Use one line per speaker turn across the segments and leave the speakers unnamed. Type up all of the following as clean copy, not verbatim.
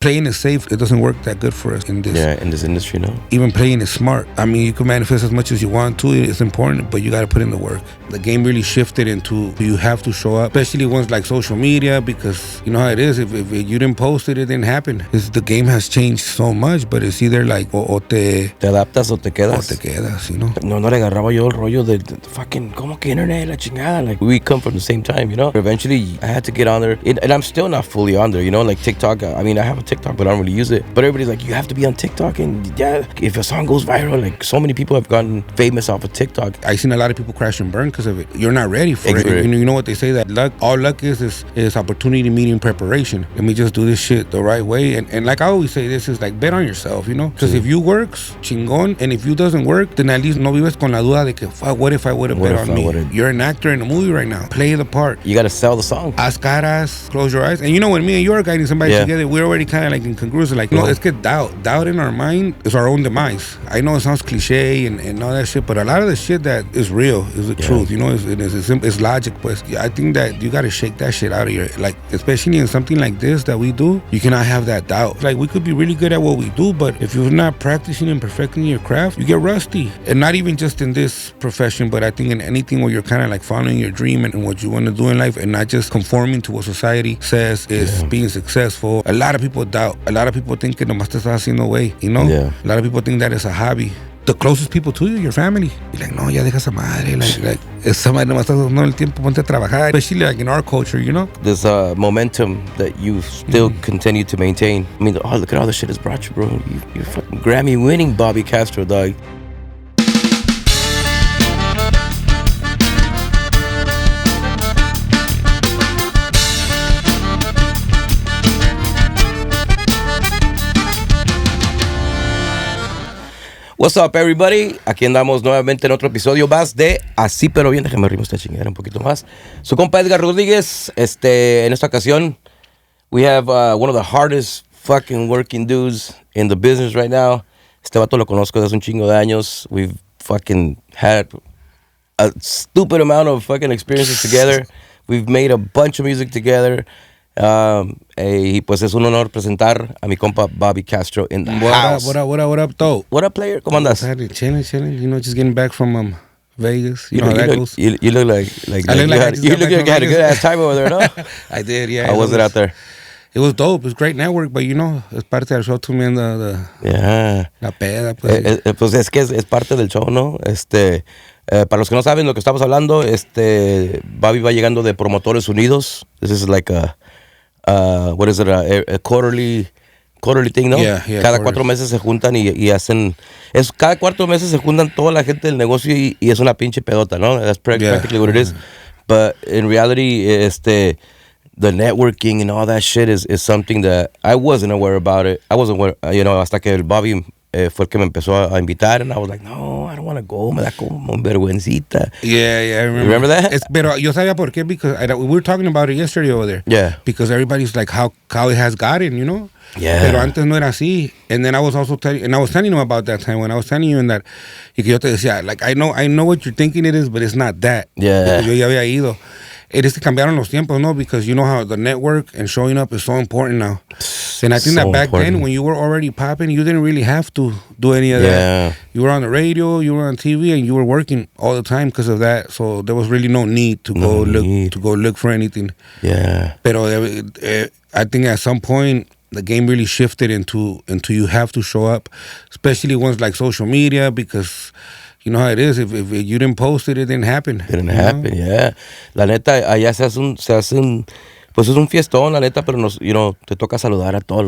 playing it safe, it doesn't work that good for us in this
industry, no?
Even playing it smart. I mean, you can manifest as much as you want to, it's important, but you got to put in the work. The game really shifted into you have to show up, especially ones like social media, because you know how it is. If you didn't post it, it didn't happen. The game has changed so much, but it's either like o te
adaptas o te quedas.
O te quedas, you know?
No le agarraba yo el rollo de fucking, como que internet, la chingada. Like, we come from the same time, you know? Eventually, I had to get on there, and I'm still not fully on there, you know? Like TikTok, I mean, I have a TikTok, but I don't really use it. But everybody's like, you have to be on TikTok, and yeah, if a song goes viral, like, so many people have gotten famous off of TikTok.
I've seen a lot of people crash and burn because of it. You're not ready for it. You know what they say, that luck, all luck is opportunity meeting preparation. Let me just do this shit the right way. And like I always say, this is like, bet on yourself, you know? Because if you works, chingón, and if you doesn't work, then at least no vives con la duda de que, fuck, what if I would have bet on me? You're an actor in a movie right now. Play the part.
You got to sell the song.
Haz caras, close your eyes. And you know, when me and you are guiding somebody together, we're already kind of like incongruous. Like, no, it's que doubt in our mind is our own demise. I know it sounds cliche and all that shit, but a lot of the shit that is real is the truth, you know? It's logic, but I think that you got to shake that shit out of your, like, especially in something like this that we do, you cannot have that doubt. Like, we could be really good at what we do, but if you're not practicing and perfecting your craft, you get rusty. And not even just in this profession, but I think in anything where you're kind of like following your dream and what you want to do in life and not just conforming to what society says is being successful. A lot of people doubt. A lot of people think que nomás te estás haciendo way, you know?
Yeah.
A lot of people think that it's a hobby. The closest people to you, your family. You're like, no, ya deja esa madre. Like esa madre nomás estás dando el tiempo, ponte a trabajar. Especially like in our culture, you know?
There's a momentum that you still continue to maintain. I mean, oh, look at all the shit it's brought you, bro. You're fucking Grammy winning Bobby Castro, dog. What's up, everybody? Aquí andamos nuevamente en otro episodio más de Así Pero Bien. Déjame arriba esta chingadera un poquito más. Su compa Edgar Rodríguez. En esta ocasión, we have one of the hardest fucking working dudes in the business right now. Este vato lo conozco desde un chingo de años. We've fucking had a stupid amount of fucking experiences together. We've made a bunch of music together. Y pues es un honor presentar a mi compa Bobby Castro in the house.
What up, though?
What up, player? ¿Cómo andas?
Chilling. You know, just getting back from Vegas. You know how that goes.
You look like you had a good ass time over there, no?
I did, yeah.
How was it out there?
It was dope. It was great network, but you know, es parte del show también la peda. Pues.
Pues es que es parte del show, ¿no? Para los que no saben lo que estamos hablando, Bobby va llegando de Promotores Unidos. This is like a what is it, a quarterly thing, ¿no?
Yeah,
cada 4 meses se juntan y hacen... cada 4 meses se juntan toda la gente del negocio y es una pinche pedota, ¿no? That's practically what it is. But in reality, the networking and all that shit is something that I wasn't aware about it. I wasn't aware, you know, hasta que el Bobby fue el que me empezó a invitar, and I was like, no, I don't want to go, me da como vergüencita.
Yeah, I remember.
You remember that?
Pero yo sabía por qué, because we were talking about it yesterday over there.
Yeah.
Because everybody's like, how it has gotten, you know?
Yeah.
Pero antes no era así. And then I was also telling him about that time when I was telling you that, y que yo te decía, like, I know what you're thinking it is, but it's not that.
Yeah.
Porque yo ya había ido. It is que cambiaron los tiempos, no? Because you know how the network and showing up is so important now. And I think that back then, when you were already popping, you didn't really have to do any of that. You were on the radio, you were on TV, and you were working all the time because of that. So there was really no need to go look for anything.
Yeah.
Pero I think at some point, the game really shifted into you have to show up, especially ones like social media, because... You know how it is. If you didn't post it, it didn't happen.
It didn't happen, yeah. La neta, allá se hace un pues es un fiestón, la neta, pero te toca saludar a todos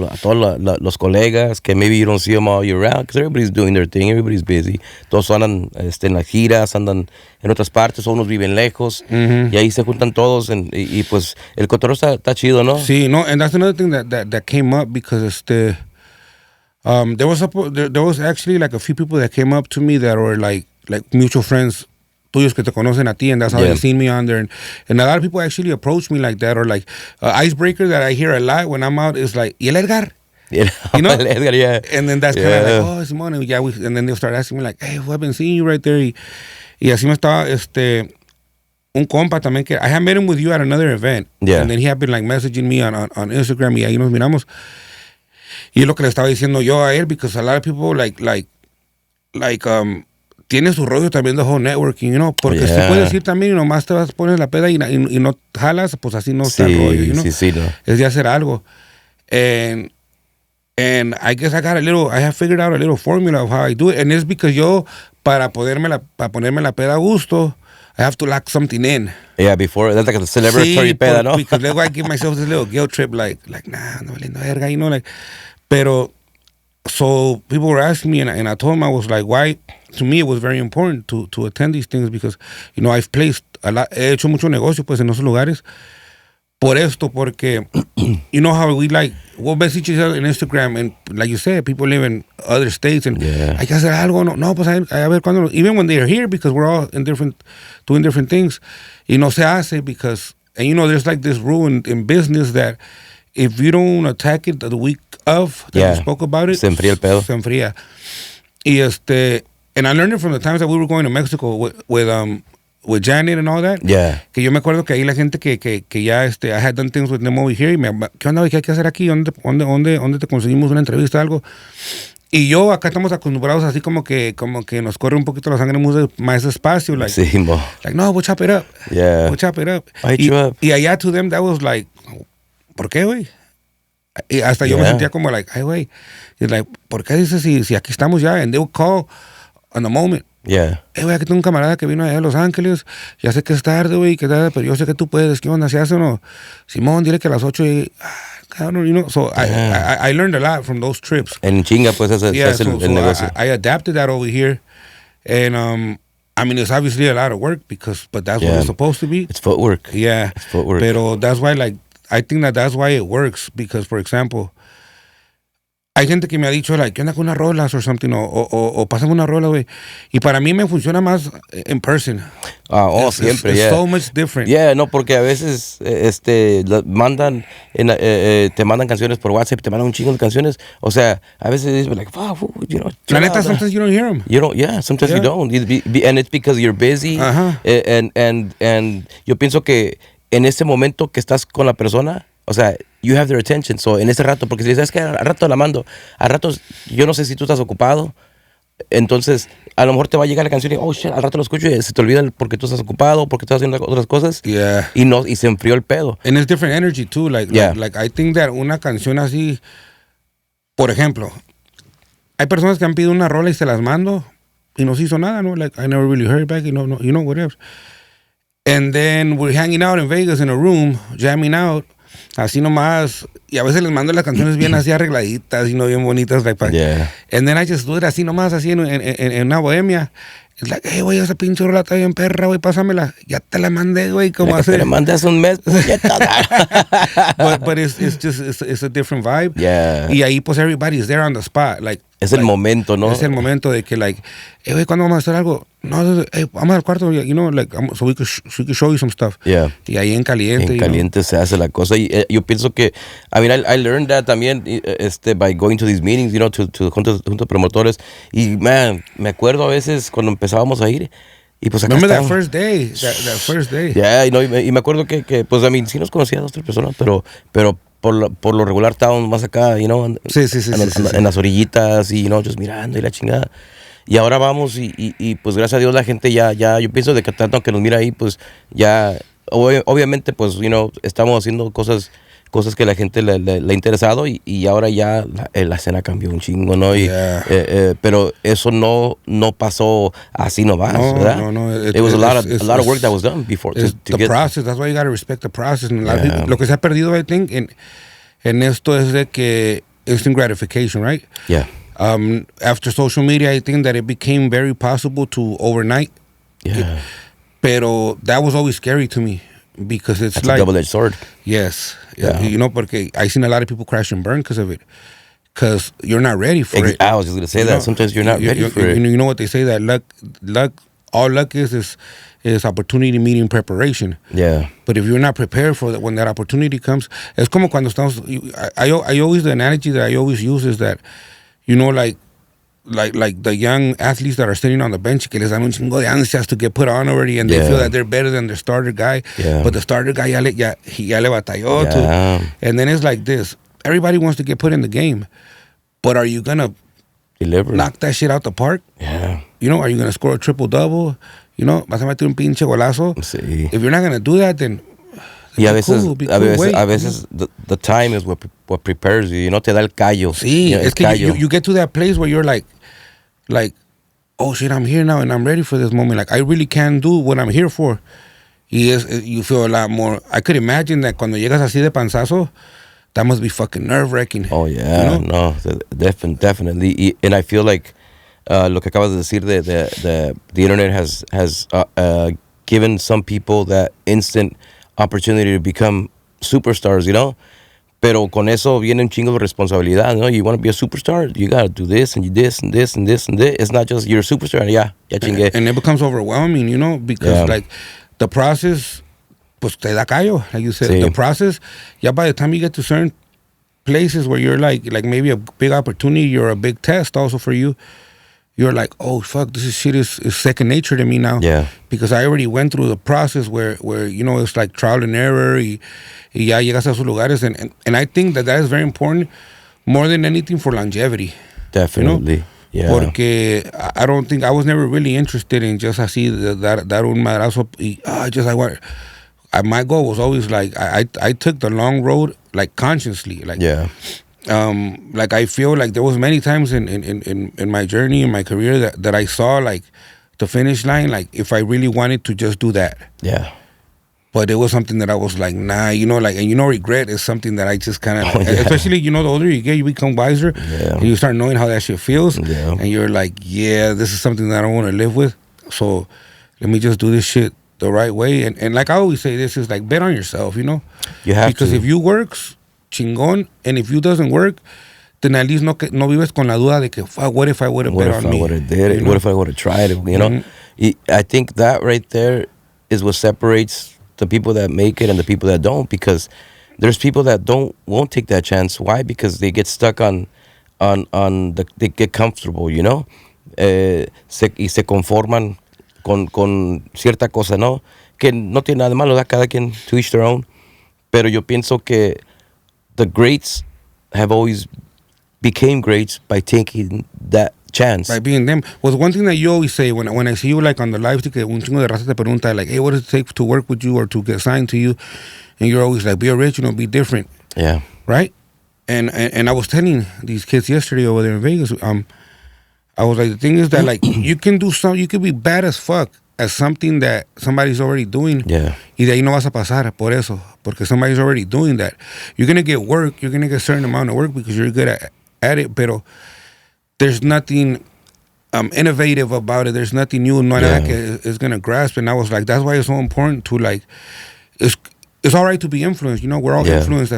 los colegas que maybe you don't see them all year round, because everybody's doing their thing, everybody's busy. Todos andan en las giras, andan en otras partes, unos viven lejos, y ahí se juntan todos, y pues el cotorreo está chido, ¿no?
Sí, no, and that's another thing that came up, because there was actually like a few people that came up to me that were like mutual friends tuyos que te conocen a ti, and that's how they seen me on there. And a lot of people actually approach me like that, or like icebreaker that I hear a lot when I'm out is like, ¿y el Edgar?
Yeah,
you know?
El Edgar, yeah.
And then that's kind of like, oh, Simone, yeah. And then they'll start asking me like, hey, well, I've been seeing you right there. Y así me estaba, un compa también que I had met him with you at another event.
Yeah.
And then he had been like messaging me on Instagram, y ahí nos miramos. Y es lo que le estaba diciendo yo a él, because a lot of people tiene su rollo también de whole networking, porque si puedes ir también y nomás te vas a poner la peda y no jalas, pues así no está el rollo,
Sí, no.
Es de hacer algo. And I guess I have figured out a little formula of how I do it, and it's because yo, para ponerme la peda a gusto, I have to lock something in.
Yeah, before, that's like a celebratory peda, ¿no?
Because luego I give myself this little guilt trip, like, nah, no valiendo verga, pero, so people were asking me, and I told them, I was like, why? To me, it was very important to attend these things because, I've placed he hecho mucho negocio, pues, en esos lugares. Por esto, porque, you know how we'll message each other in Instagram, and like you said, people live in other states, and hay que hacer algo, no, pues, a ver cuándo, even when they're here, because we're all doing different things, y no se hace, because, and there's like this rule in business that if you don't attack it the week of, that we spoke about it,
se enfría el pedo.
Se enfría. Y and I learned it from the times that we were going to Mexico with Janet and all that.
Yeah.
Que yo me acuerdo que ahí la gente que ya I had done things with them over here, y ¿qué onda, qué hay que hacer aquí? ¿Dónde te conseguimos una entrevista, algo? Y yo, acá estamos acostumbrados así como que nos corre un poquito la sangre más despacio. No, we'll chop it up.
Yeah.
We'll chop it up.
Y
allá to them, that was like, ¿por qué, güey? Y hasta yo me sentía como ay, güey. ¿Por qué dices si aquí estamos ya? And they would call on the moment.
Yeah.
Güey, aquí tengo un camarada que vino allá de Los Ángeles. Ya sé que es tarde, güey, pero yo sé que tú puedes. ¿Qué onda? ¿Se hace o no? Simón, dile que a las 8 cabrón, So I learned a lot from those trips.
En chinga, pues, ese es el negocio.
I adapted that over here. And, I mean, it's obviously a lot of work, but that's what it's supposed to be.
It's footwork.
Yeah.
It's footwork.
Pero that's why, I think that's why it works. Because, for example, hay gente que me ha dicho, ¿qué onda con unas rolas or something? O pásame una rola, güey. Y para mí me funciona más in person.
Siempre,
it's so much different.
Yeah, no, porque a veces te mandan canciones por WhatsApp, te mandan un chingo de canciones. O sea, a veces dices,
La neta, sometimes you don't hear them.
You don't, sometimes you don't. And it's because you're busy. And yo pienso que en ese momento que estás con la persona, o sea, you have their attention. So, en ese rato, porque si sabes que al rato la mando, al rato, yo no sé si tú estás ocupado, entonces a lo mejor te va a llegar la canción y, oh shit, al rato lo escucho y se te olvida porque tú estás ocupado, porque estás haciendo otras cosas.
Yeah.
Y se enfrió el pedo.
And it's different energy too. Like I think that una canción así, por ejemplo, hay personas que han pedido una rola y se las mando y no se hizo nada, ¿no? Like, I never really heard back, whatever. And then we're hanging out in Vegas in a room, jamming out, así nomás, y a veces les mando las canciones bien así arregladitas, bien bonitas, and then I just do it así nomás, así en una bohemia. It's like, hey, güey, esa pinche rola está bien perra, güey, pásamela. Ya te la mandé, güey, ¿cómo hacer?
Te la mandé hace un mes,
but it's a different vibe.
Yeah.
Y ahí, pues, everybody's there on the spot,
es el momento, ¿no?
Es el momento de que, hey, güey, ¿cuándo vamos a hacer algo? No, hey, vamos al cuarto, so we could show you some stuff.
Yeah.
Y ahí en caliente.
En caliente se hace la cosa. Y yo pienso que, I mean, I learned that también by going to these meetings, to juntos promotores. Y, man, me acuerdo a veces cuando empezábamos a ir. Y pues acá
Remember that first day. That first day.
Yeah, y me acuerdo que, pues, I mean, sí nos conocía a 2 o 3 personas, pero por lo regular estábamos más acá,
Sí.
En las orillitas y, just mirando y la chingada. Y ahora vamos y pues gracias a Dios la gente ya yo pienso de que tanto que nos mira ahí, pues ya, obviamente, pues, estamos haciendo cosas que la gente le ha interesado y ahora ya la escena cambió un chingo, ¿no? Pero eso no pasó así nomás, ¿verdad?
No.
It was a lot of work that was done before.
The process, that's why you got to respect the process. And lo que se ha perdido, I think, en esto es de que instant gratification, right?
Yeah.
After social media, I think that it became very possible to overnight.
Yeah.
Pero that was always scary to me. Because it's
That's a double-edged sword.
Yes. Yeah. Porque I've seen a lot of people crash and burn because of it. Because you're not ready for it.
I was just going to say that. Sometimes you're not ready for it.
You know what they say, that all luck is opportunity meeting preparation.
Yeah.
But if you're not prepared for that, when that opportunity comes, es como cuando estamos, I always, the analogy that I always use is that, like the young athletes that are sitting on the bench, que les dan un chingo de ansias to get put on already, and they feel that they're better than their starter guy.
Yeah.
But the starter guy ya le batalló. And then it's like this. Everybody wants to get put in the game. but are you gonna
deliver,
knock that shit out the park?
Yeah.
You know, are you gonna score a triple-double? You know, vas a meter un pinche golazo.
Sí.
If you're not gonna do that, then
y a veces the time is what prepares you. You know, te da el callo.
Sí,
you know,
es que you get to that place where you're like, oh shit, I'm here now and I'm ready for this moment. Like, I really can do what I'm here for. You feel a lot more. I could imagine that cuando llegas así de panzazo, that must be fucking nerve-wracking.
Oh, yeah. You know? No, definitely. And I feel like lo que acabas de decir, the internet has given some people that instant opportunity to become superstars, you know? Pero con eso viene un chingo de responsabilidad, ¿no? You want to be a superstar, you got to do this and this and this and this and this. It's not just you're a superstar, ya chingue.
And it becomes overwhelming, you know, because like the process, pues te da callo, like you said. Sí. The process, yeah, by the time you get to certain places where you're like maybe a big opportunity or a big test also for you, you're like, oh fuck, this shit is second nature to me now.
Yeah.
Because I already went through the process where you know, it's like trial and error y ya llegas a esos lugares, and I think that is very important more than anything for longevity.
Definitely.
You know? Yeah. Porque I don't think I was never really interested in just así dar un madrazo my goal was always like I took the long road like consciously, like like I feel like there was many times in my journey, in my career that I saw like the finish line, like if I really wanted to just do that.
Yeah.
But it was something that I was like, nah, you know, like, and you know, regret is something that I just kind of, especially, you know, the older you get, you become wiser, and you start knowing how that shit feels, and you're like, yeah, this is something that I don't want to live with, so let me just do this shit the right way, and like I always say, this is like, bet on yourself, you know?
You have
because if you works, chingón, and if you doesn't work, then at least no vives con la duda de que, what if I would have bet on me?
What if I would have did it? What if I would have tried it? You know? I think that right there is what separates the people that make it and the people that don't, because there's people that won't take that chance. Why? Because they get stuck they get comfortable, you know? Se conforman con cierta cosa, ¿no? Que no tiene nada de malo, da cada quien to each their own. Pero yo pienso que the greats have always became greats by taking that chance.
By being them. Was one thing that you always say when I see you like on the live, que un chingo de raza te pregunta like, hey, what does it take to work with you or to get signed to you? And you're always like, be original, be different.
Yeah.
Right? And I was telling these kids yesterday over there in Vegas, I was like, the thing is that like you can be bad as fuck at something that somebody's already doing.
Yeah.
Y de ahí no vas a pasar por eso, porque somebody's already doing that. You're gonna get work, you're gonna get a certain amount of work because you're good at it, pero there's nothing innovative about it. There's nothing new. No nada que is gonna grasp. And I was like, that's why it's so important to like. It's all right to be influenced. You know, we're all influenced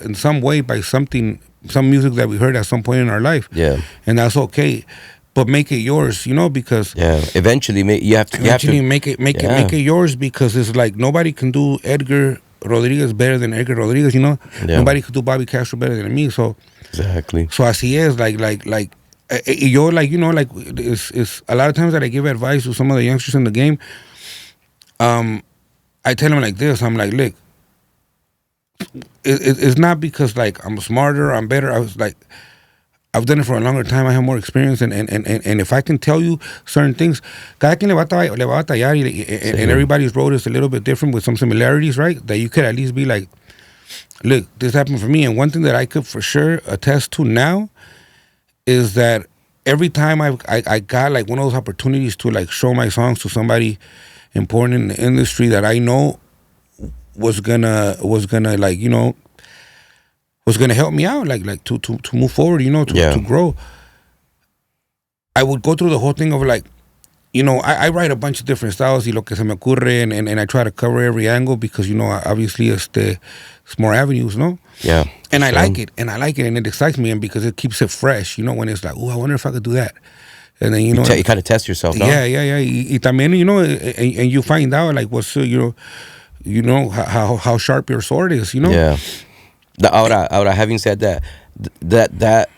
in some way by something, some music that we heard at some point in our life.
Yeah,
and that's okay. But make it yours. You know, because
eventually you have to
make it yours, because it's like nobody can do Edgar Rodriguez better than Edgar Rodriguez. You know, nobody could do Bobby Castro better than me. So
exactly.
So así es like. Yo, like, you know, like, it's a lot of times that I give advice to some of the youngsters in the game, I tell them like this, I'm like, look, it's not because, like, I'm smarter, I'm better. I was like, I've done it for a longer time, I have more experience, and if I can tell you certain things, cada quien le va a batallar, and everybody's road is a little bit different with some similarities, right? That you could at least be like, look, this happened for me, and one thing that I could for sure attest to now is that every time I got like one of those opportunities to like show my songs to somebody important in the industry that I know was gonna like, you know, was gonna help me out like to move forward, you know, to grow, I would go through the whole thing of like, you know, I write a bunch of different styles y lo que se me ocurre, and I try to cover every angle because, you know, obviously it's more avenues, no?
Yeah.
And I like it, and it excites me, and because it keeps it fresh, you know, when it's like, oh, I wonder if I could do that. And then, you know,
you kind of test yourself, no?
Yeah. Y también, you know, and you find out like what's, you know how sharp your sword is, you know?
Yeah. Ahora, having said that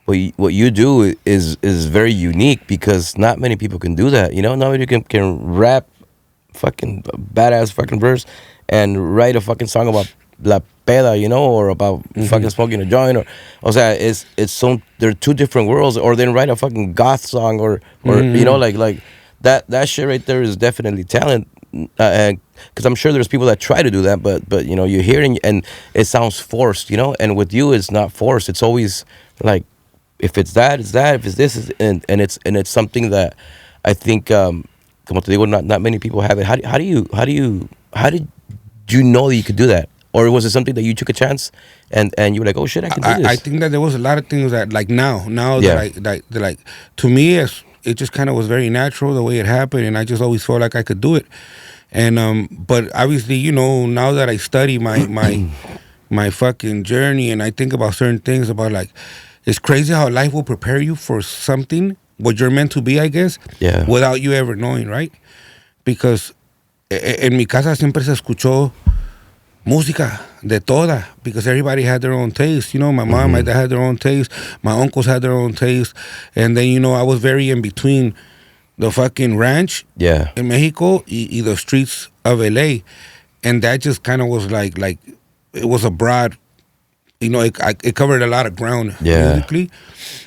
what you do is very unique, because not many people can do that, you know? Not many people can rap fucking badass fucking verse and write a fucking song about la peda, you know, or about fucking smoking a joint, or o sea, it's so they're two different worlds. Or then write a fucking goth song, or you know, like that shit right there is definitely talent. Because I'm sure there's people that try to do that, but you know, you hear it and it sounds forced, you know. And with you, it's not forced. It's always like, if it's that, it's that. If it's this, and it's something that I think, como te digo, not many people have it. How did you know that you could do that? Or was it something that you took a chance and you were like, oh shit, I can do this?
I think that there was a lot of things that, like now that like to me, it just kind of was very natural the way it happened, and I just always felt like I could do it. And but obviously, you know, now that I study my fucking journey, and I think about certain things, about like, it's crazy how life will prepare you for something, what you're meant to be, I guess, without you ever knowing, right? Because en mi casa siempre se escuchó música de toda, because everybody had their own taste. You know, my mom, my dad had their own taste, my uncles had their own taste, and then, you know, I was very in between the fucking ranch in Mexico y the streets of LA, and that just kind of was like it was a broad, you know, it covered a lot of ground musically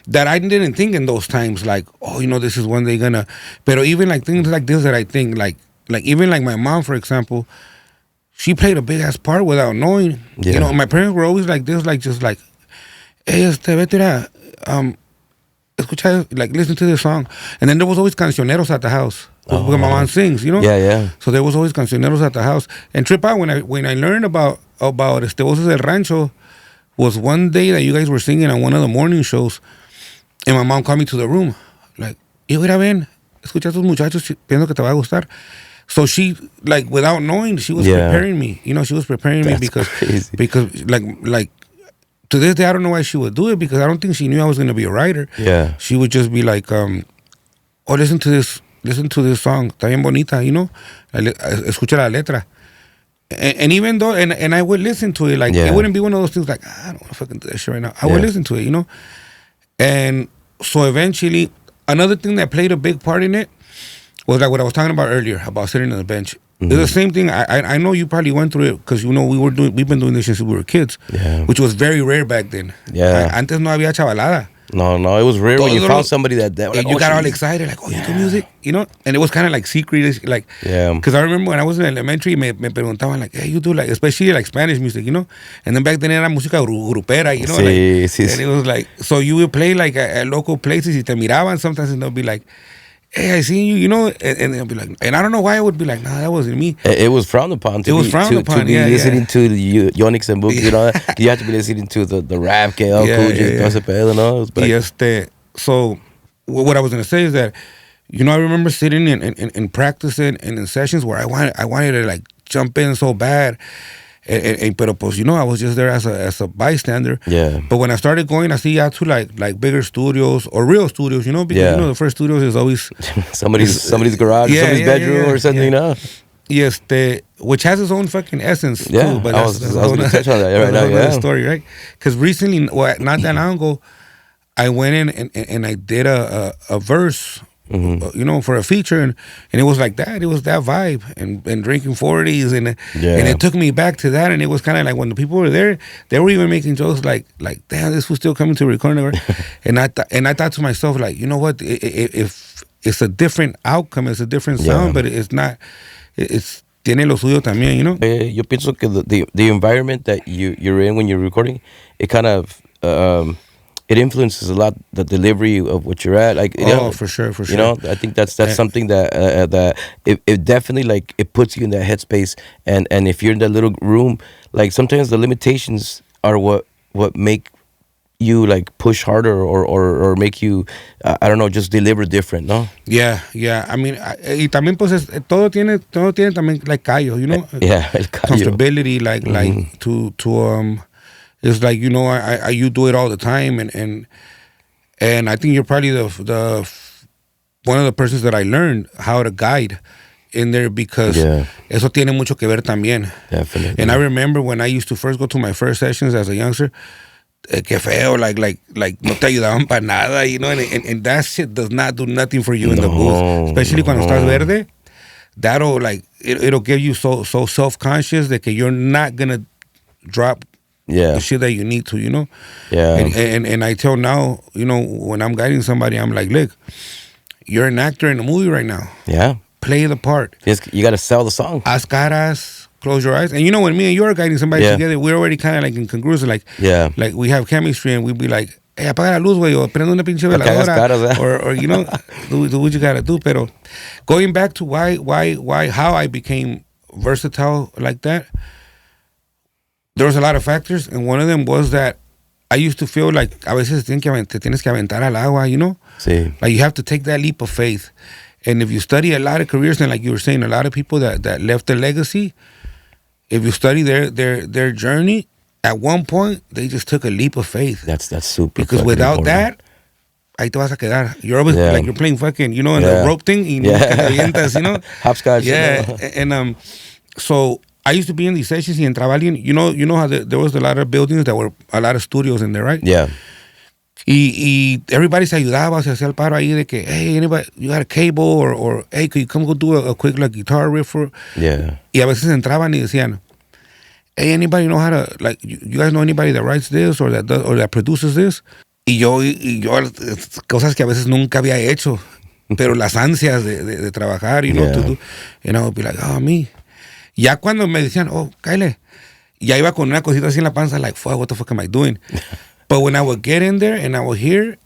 that I didn't think in those times, like, oh, you know, this is one day gonna. But even like things like this that I think, like even like my mom, for example, she played a big ass part without knowing. You know, my parents were always like this, like just like, hey, vete, escucha, like listen to this song. And then there was always cancioneros at the house. Because my mom sings, you know?
Yeah.
So there was always cancioneros at the house. And trip out, when I learned about Voces del Rancho, was one day that you guys were singing on one of the morning shows, and my mom called me to the room, like, hijo, mira, ven, escucha a estos muchachos, pienso que te va a gustar. So she, like, without knowing, she was preparing me. You know, she was preparing me because like to this day, I don't know why she would do it, because I don't think she knew I was going to be a writer. Yeah. She would just be like, oh, listen to this song, está bien bonita, you know, escucha la letra. And even though, and I would listen to it, like, it wouldn't be one of those things like, I don't want to fucking do that shit right now. I would listen to it, you know? And so eventually, another thing that played a big part in it was like what I was talking about earlier, about sitting on the bench. It's the same thing. I know you probably went through it, because, you know, we've been doing this since we were kids, which was very rare back then. Antes no había chavalada.
No, it was rare when you found somebody that like,
you got all excited, like, oh, you do music, you know? And it was kind of like secret, like, because I remember when I was in elementary, me preguntaban, like, hey, you do, like, especially like Spanish music, you know? And then back then era música grupera, you know? Sí. And it was like, so you would play like at local places, y te miraban sometimes, and they'll be like, hey, I seen you, you know, and they'll be like, and I don't know why I would be like, nah, that wasn't me.
It was frowned upon. To be listening to the Yonix and Book, you know, you have to be listening to the rap, que todo ese pedo, ¿no?
So what I was gonna say is that, you know, I remember sitting in practicing and in sessions where I wanted to like jump in so bad. Pero pues, you know, I was just there as a bystander. Yeah. But when I started going, I see out to like bigger studios or real studios, you know, because you know the first studios is always
somebody's garage, somebody's bedroom or something, you know.
Yes, which has its own fucking essence too. But
I was going to touch on that right now.
Yeah. Story, right? Because recently, not that long ago, I went in and I did a verse. You know, for a feature, and it was like that. It was that vibe, and drinking 40s, and it took me back to that. And it was kind of like when the people were there, they were even making jokes like damn, this was still coming to record. And I thought to myself, like, you know what? If it's a different outcome, it's a different sound, but it's not. It's tiene lo suyo también, you know.
Yo pienso que the environment that you're in when you're recording, it kind of it influences a lot the delivery of what you're at, like,
for sure.
You know, I think that's something that it definitely, like, it puts you in that headspace, and if you're in that little room, like, sometimes the limitations are what make you like push harder or make you I don't know, just deliver different, no?
Yeah. I mean, y también pues todo tiene también like callo, you know.
El callo.
Comfortability, like to it's like, you know, you do it all the time, and I think you're probably the one of the persons that I learned how to guide in there, because eso tiene mucho que ver también.
Definitely.
And I remember when I used to first go to my first sessions as a youngster, que feo, like no te ayudaban para nada, you know, and that shit does not do nothing for you in the booth, especially cuando estás verde. That'll like it'll give you so self-conscious that you're not gonna drop the shit that you need to, you know?
Yeah.
And I tell now, you know, when I'm guiding somebody, I'm like, look, you're an actor in a movie right now.
Yeah.
Play the part.
You got to sell the song.
Haz caras, close your eyes. And you know, when me and you are guiding somebody together, we're already kind of like in congruence. Like we have chemistry and we'd be like, hey, apaga la luz, güey, o prende una pinche veladora. Or, you know, do what you got to do. Pero going back to how I became versatile like that, there was a lot of factors. And one of them was that I used to feel like a veces te tienes que aventar al agua, you know?
Sí.
Like you have to take that leap of faith. And if you study a lot of careers, and like you were saying, a lot of people that left a legacy, if you study their journey, at one point they just took a leap of faith.
That's super.
Because without
important.
that, ahí te vas a quedar. You're always like you're playing fucking, you know, in the rope thing, y no te avientas, you know.
Hopscotch.
Yeah, you know? And so I used to be in these sessions y entraba alguien. You know how there was a lot of buildings that were a lot of studios in there, right?
Yeah.
Y everybody se ayudaba, se hacía el paro ahí de que, hey, anybody, you got a cable, or hey, could you come go do a quick like guitar riff?
Yeah.
Y a veces entraban y decían, hey, anybody know how to, like, you guys know anybody that writes this or that does, or that produces this? Y yo, cosas que a veces nunca había hecho, pero las ansias de trabajar, you know, to do, and I would be like, oh, me. Ya cuando me decían, oh, Kyle, ya iba con una cosita así en la panza, like, fuck, what the fuck am I doing? But when I would get in there and I would hear,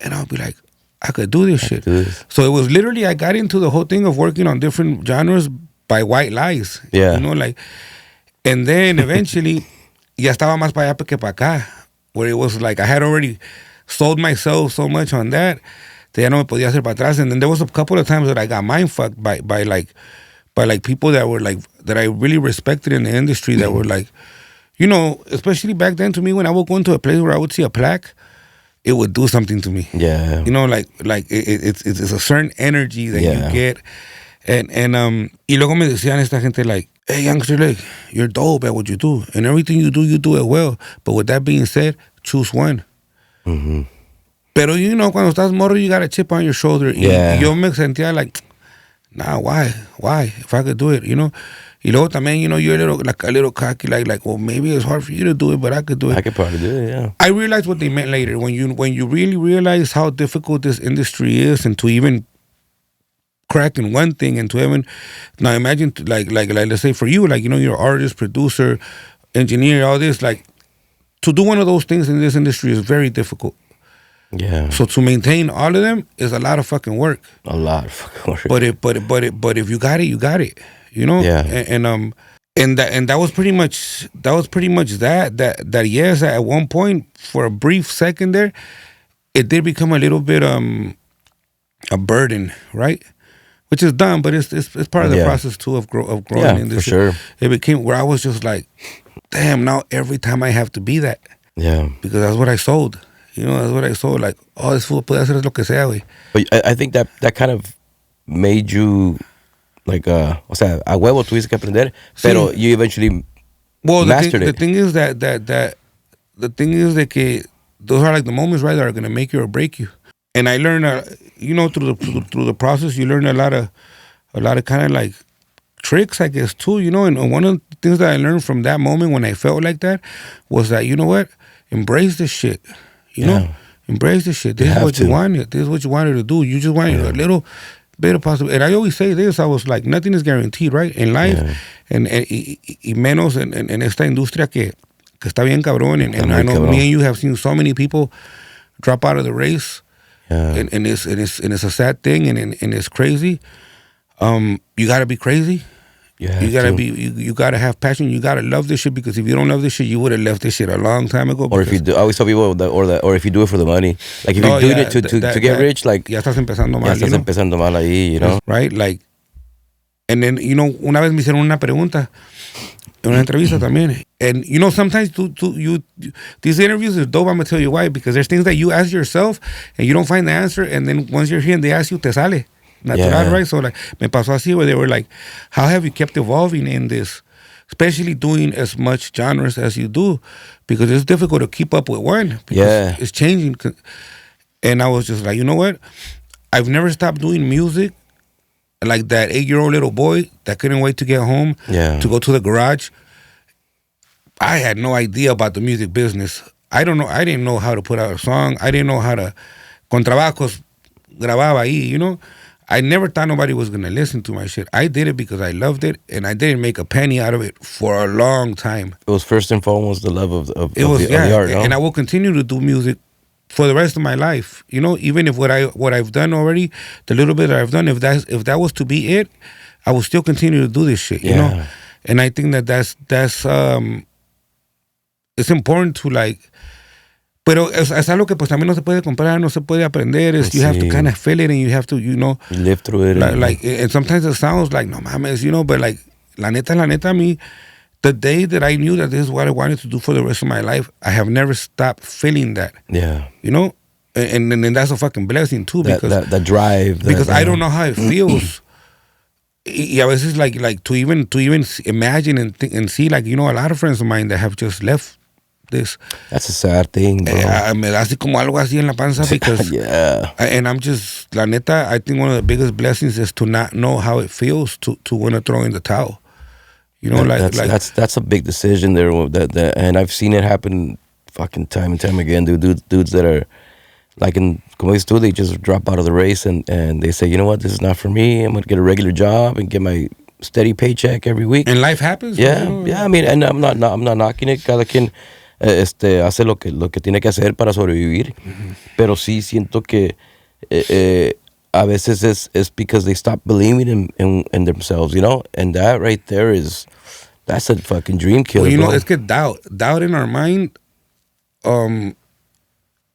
and I would be like, I could do this shit. So it was literally, I got into the whole thing of working on different genres by white lies.
Yeah.
You know, like, and then eventually, ya estaba más para allá que para acá, where it was like, I had already sold myself so much on that ya no me podía hacer para atrás. And then there was a couple of times that I got mind fucked by people that were like, that I really respected in the industry that were like, you know, especially back then to me, when I would go into a place where I would see a plaque, it would do something to me.
Yeah.
You know, like it's a certain energy that you get. And y luego me decían esta gente like, hey, youngster, like, you're dope at what you do. And everything you do it well. But with that being said, choose one.
Mm-hmm.
Pero, you know, cuando estás morro, you got a chip on your shoulder.
Yeah.
Y yo me sentía like, nah, why? If I could do it, you know? Y luego también, you know, you're a little cocky, like, well, maybe it's hard for you to do it, but I could do it.
I could probably do it, yeah.
I realized what they meant later. When you really realize how difficult this industry is, and to even crack in one thing, and to even, now imagine, like let's say for you, like, you know, you're an artist, producer, engineer, all this, like, to do one of those things in this industry is very difficult.
Yeah.
So to maintain all of them is a lot of fucking work.
A lot of fucking work.
But if you got it, you got it. You know?
Yeah.
And that was pretty much that yes, at one point, for a brief second there, it did become a little bit a burden, right? Which is dumb, but it's part of the process too of growing in this.
For sure.
It became where I was just like, damn, now every time I have to be that.
Yeah.
Because that's what I sold. You know, that's what I saw. Like, oh, this fool puede hacer lo que sea, güey.
But I think that kind of made you, like, o sea, a huevo tuviste que aprender, pero you eventually mastered it.
The thing is that the thing is that que those are like the moments, right, that are gonna make you or break you. And I learned, you know, through the process, you learn a lot of kind of like tricks, I guess, too. You know, and one of the things that I learned from that moment when I felt like that was that, you know what, embrace this shit. You know, embrace this shit. This is what you wanted. This is what you wanted to do. You just wanted a little bit of possibility. And I always say this, I was like, nothing is guaranteed, right? In life, and menos en esta industria que está bien cabrón. And I know me and you have seen so many people drop out of the race. Yeah. And it's a sad thing, and it's crazy. You gotta be crazy. You gotta have passion. You gotta love this shit, because if you don't love this shit, you would have left this shit a long time ago.
Or if you do, I always tell people or if you do it for the money, like if you're doing it to get rich, like
ya estás empezando mal.
Ya estás empezando mal ahí, you know,
right? Like, and then, you know, una vez me hicieron una pregunta en una entrevista también, and you know, sometimes these interviews is dope. I'm gonna tell you why, because there's things that you ask yourself and you don't find the answer, and then once you're here and they ask you, te sale. Natural, right? So like, me pasó así, where they were like, how have you kept evolving in this, especially doing as much genres as you do, because it's difficult to keep up with one, because it's changing. And I was just like, you know what, I've never stopped doing music like that 8-year-old little boy that couldn't wait to get home, to go to the garage, I had no idea about the music business. I didn't know how to put out a song. I didn't know how to, con trabajos, grababa ahí, you know. I never thought nobody was going to listen to my shit. I did it because I loved it, and I didn't make a penny out of it for a long time.
It was first and foremost the love of the art, no?
And I will continue to do music for the rest of my life. You know, even if what I've done already, the little bit that I've done, if that was to be it, I will still continue to do this shit, you know? And I think that's it's important to like, pero es algo que pues también no se puede comprar, no se puede aprender. You have to kind of feel it and you have to, you know.
You live through it.
And sometimes it sounds like, no mames, you know, but like, la neta, me, the day that I knew that this is what I wanted to do for the rest of my life, I have never stopped feeling that.
Yeah.
You know? And that's a fucking blessing too, because
that drive.
Because I don't know how it feels. Y a veces like to even imagine and see, like, you know, a lot of friends of mine that have just left this.
That's a sad thing, bro.
Me da así como algo así en la panza because
yeah.
And I'm just, la neta, I think one of the biggest blessings is to not know how it feels to want to throw in the towel. You know,
that's a big decision there. That and I've seen it happen fucking time and time again. Dudes that are like in como dices tú, they just drop out of the race and they say, you know what, this is not for me. I'm gonna get a regular job and get my steady paycheck every week.
And life happens.
Yeah,
you know?
yeah. I mean, and I'm not knocking it. Cada quien hace lo que tiene que hacer para sobrevivir. Mm-hmm. Pero sí siento que a veces es because they stop believing in themselves, you know. And that right there that's a fucking dream killer.
Well, you know,
bro.
it's que doubt in our mind.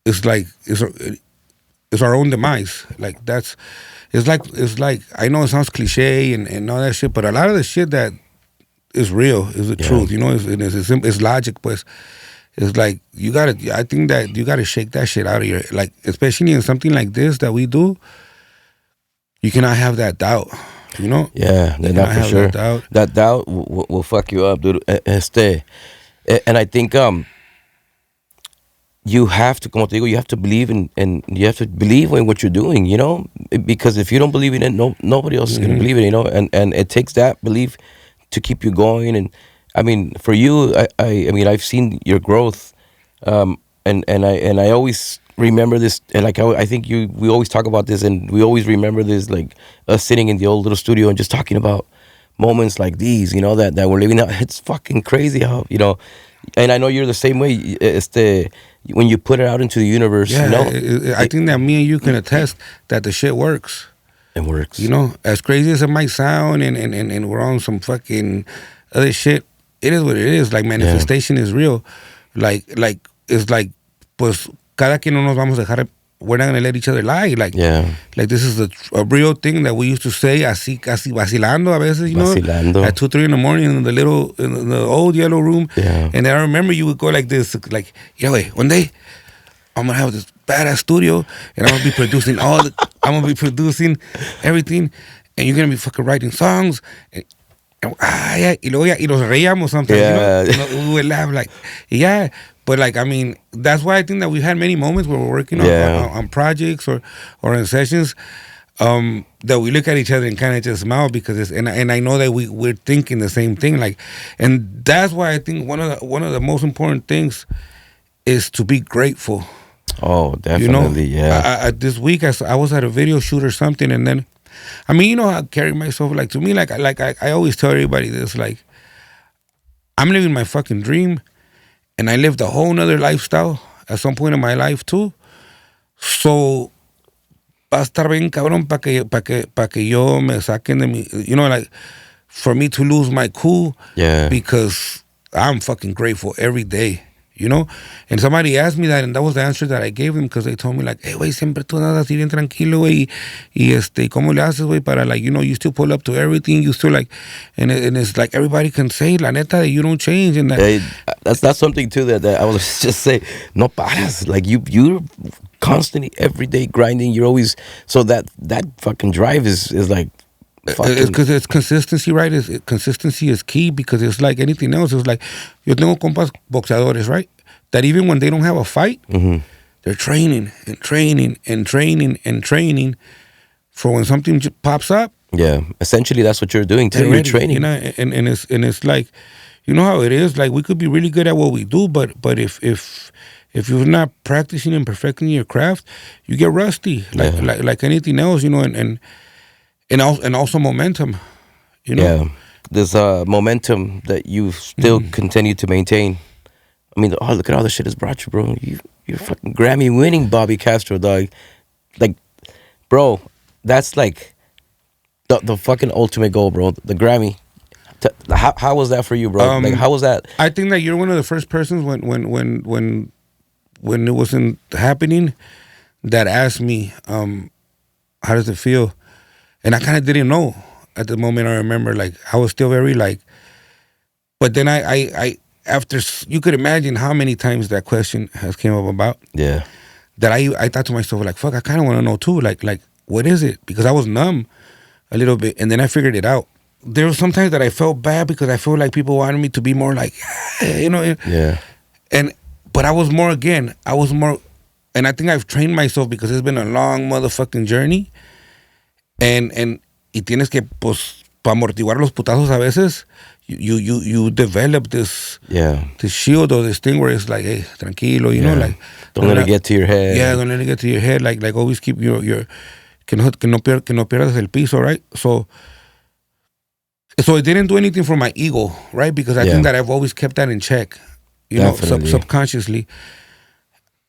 It's like it's our own demise. Like it's like I know it sounds cliche and all that shit, but a lot of the shit that is real is the truth. You know, it's logic, pues. It's like I think that you gotta shake that shit out of your, like, especially in something like this that we do. You cannot have that doubt. You know?
Yeah, not for sure. That doubt will fuck you up, dude. And I think you have to, como te digo, you have to believe in what you're doing, you know, because if you don't believe in it, nobody else is going to believe it, you know, and it takes that belief to keep you going. And I mean, for you, I mean, I've seen your growth, and I always remember this, and like I think we always talk about this, and we always remember this, like us sitting in the old little studio and just talking about moments like these, you know, that we're living out. It's fucking crazy how, you know, and I know you're the same way. When you put it out into the universe,
yeah,
you know,
I think that me and you can attest that the shit works.
It works.
You know, as crazy as it might sound, and we're on some fucking other shit. It is what it is. Like, manifestation is real. Like it's like, pues cada quien no nos vamos a dejar. We're not gonna let each other lie. Like this is a real thing that we used to say, así casi vacilando a veces, you know, at 2-3 in the morning in the old yellow room.
Yeah.
And I remember you would go like this, like, yeah, wait, one day I'm gonna have this badass studio and I'm gonna be producing everything, and you're gonna be fucking writing songs. Y nos reíamos sometimes, you know? We would laugh like, yeah. But like, I mean, that's why I think that we've had many moments where we're working on projects or in sessions that we look at each other and kind of just smile because and I know that we're thinking the same thing. Like, and that's why I think one of the most important things is to be grateful.
Oh, definitely,
you know? This week I was at a video shoot or something, and then, I mean, you know how I carry myself. Like, to me, like I always tell everybody this, like, I'm living my fucking dream. And I lived a whole nother lifestyle at some point in my life too. So va a estar bien cabrón pa que yo me saquen de mi, you know, like, for me to lose my cool.
Yeah.
Because I'm fucking grateful every day, you know. And somebody asked me that, and that was the answer that I gave them, because they told me, like, hey, güey, siempre tú andas así bien tranquilo, güey, y ¿cómo le haces, güey, para, like, you know, you still pull up to everything, you still, like, and it's like everybody can say, la neta, that you don't change, and that.
Hey, that's something too that I will just say, no paras, like, you're constantly every day grinding, you're always, so that fucking drive is like,
it's because it's consistency, right? Consistency is key, because it's like anything else. It's like, yo tengo compas boxeadores, right? That even when they don't have a fight, they're training and training and training and training for when something pops up.
Yeah, essentially that's what you're doing too. You're training,
you know, and it's like, you know how it is. Like, we could be really good at what we do, but if you're not practicing and perfecting your craft, you get rusty. Like anything else, you know, and also momentum. You know?
Yeah, there's momentum that you still continue to maintain. I mean, look at all the shit it's brought you, bro. You're fucking Grammy winning Bobby Castro, dog. Like, bro, that's like the fucking ultimate goal, bro. The Grammy. How was that for you, bro? Like, how was that?
I think that you're one of the first persons when it wasn't happening that asked me, how does it feel? And I kind of didn't know at the moment. I remember, like, I was still very, like, but then I after, you could imagine how many times that question has came up about.
Yeah.
That I thought to myself, like, fuck, I kind of want to know too. Like, what is it? Because I was numb a little bit, and then I figured it out. There was sometimes that I felt bad because I felt like people wanted me to be more like, you know.
Yeah.
But I was more, and I think I've trained myself because it's been a long motherfucking journey. Y tienes que, pues, para amortiguar los putazos a veces, you develop this shield or this thing where it's like, hey, tranquilo, you know, like,
don't let it get to your head.
Yeah, don't let it get to your head. Like always keep your que no pierdas el piso, right? So it didn't do anything for my ego, right? Because I think that I've always kept that in check, you know, subconsciously.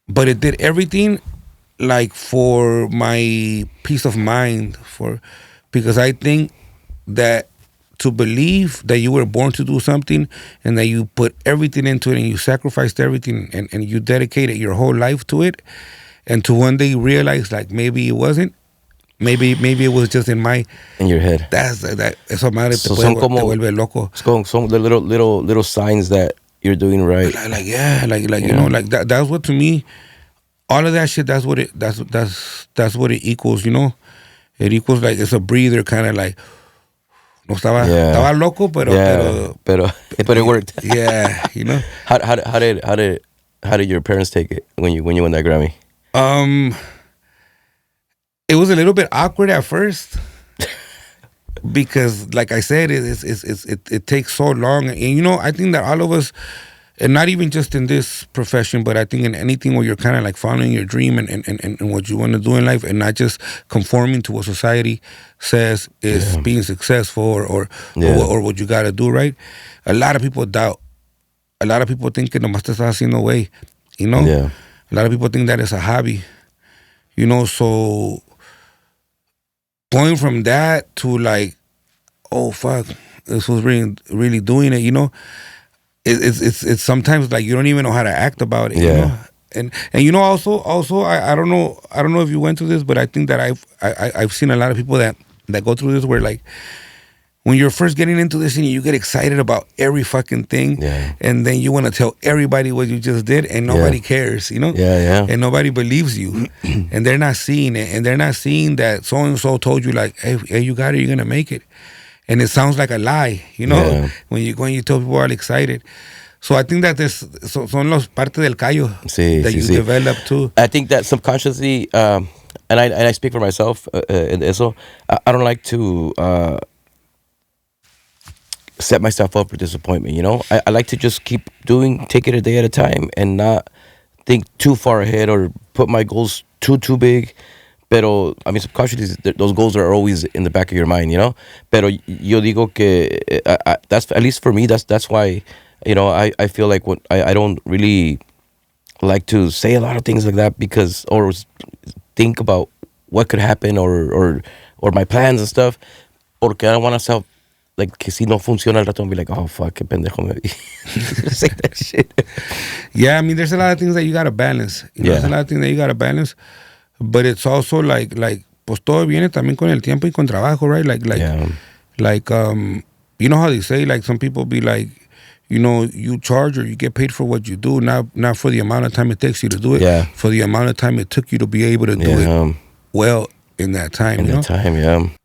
But it did everything, like, for my peace of mind, because I think that to believe that you were born to do something and that you put everything into it and you sacrificed everything and you dedicated your whole life to it, and to one day realize, like, maybe it wasn't, maybe it was just in
your head.
Eso madre te vuelve loco.
Some the little signs that you're doing right.
Like you know, like that's what, to me, all of that shit, that's what it equals, you know. It equals, like, it's a breather, kind of like, no estaba loco, pero
it worked.
Yeah, you know.
How did your parents take it when you won that Grammy?
It was a little bit awkward at first because, like I said, it takes so long, and you know, I think that all of us, and not even just in this profession, but I think in anything where you're kind of like following your dream and what you want to do in life, and not just conforming to what society says is being successful or what you got to do, right? A lot of people doubt. A lot of people think que nomás te estás haciendo way, you know?
Yeah.
A lot of people think that it's a hobby, you know? So going from that to, like, oh, fuck, this was really, really doing it, you know? It's sometimes, like, you don't even know how to act about it, you know? And you know, also I don't know if you went through this, but I think that I've seen a lot of people that go through this, where, like, when you're first getting into this and you get excited about every fucking thing, and then you want to tell everybody what you just did, and nobody cares, you know? And nobody believes you, and they're not seeing it, and they're not seeing that so and so told you, like, hey, you got it, you're gonna make it. And it sounds like a lie, you know, when you tell people all excited. So I think that son los parte del callo that you develop too.
I think that subconsciously, and I speak for myself in eso, I don't like to set myself up for disappointment, you know? I like to just keep take it a day at a time and not think too far ahead or put my goals too big. Pero, I mean, subconsciously, those goals are always in the back of your mind, you know? Pero yo digo que, that's, at least for me, that's why, you know, I feel like I don't really like to say a lot of things like that because, or think about what could happen or my plans and stuff. Porque I don't want to sound like, que si no funciona el rato, and be like, oh, fuck, que pendejo me vi. Say that shit.
Yeah, I mean, there's a lot of things that you got to balance. You know, there's a lot of things that you got to balance. But it's also like, pues todo viene también con el tiempo y con trabajo, right? Like, you know how they say, like, some people be like, you know, you charge or you get paid for what you do, not for the amount of time it takes you to do it, for the amount of time it took you to be able to do it well in that time.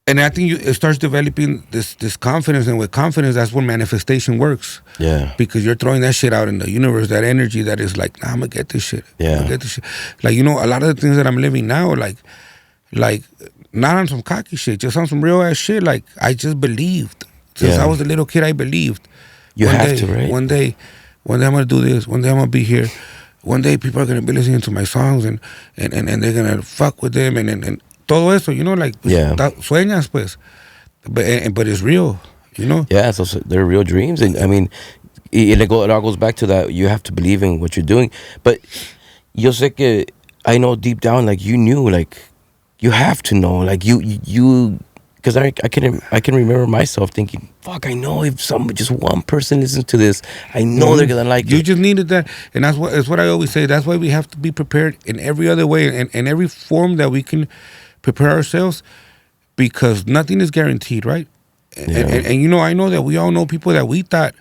And I think it starts developing this confidence, and with confidence, that's when manifestation works.
Yeah.
Because you're throwing that shit out in the universe, that energy that is like, nah, I'm gonna get this shit. I'm gonna get this shit. Like, you know, a lot of the things that I'm living now, like not on some cocky shit, just on some real ass shit. Like, I just believed. Since I was a little kid, I believed.
You have to, right?
One day I'm gonna do this. One day I'm gonna be here. One day people are gonna be listening to my songs and they're gonna fuck with them and todo eso, you know, like sueñas, pues, but it's real, you know.
Yeah, so they're real dreams, and I mean, it all goes back to that. You have to believe in what you're doing, but yo sé que I know deep down, like you knew, like you have to know, like you. Because I can remember myself thinking, fuck, I know if just one person listens to this, I know they're gonna like it.
You just needed that, and that's what I always say. That's why we have to be prepared in every other way and in every form that we can prepare ourselves, because nothing is guaranteed, right? And you know, I know that we all know people that we thought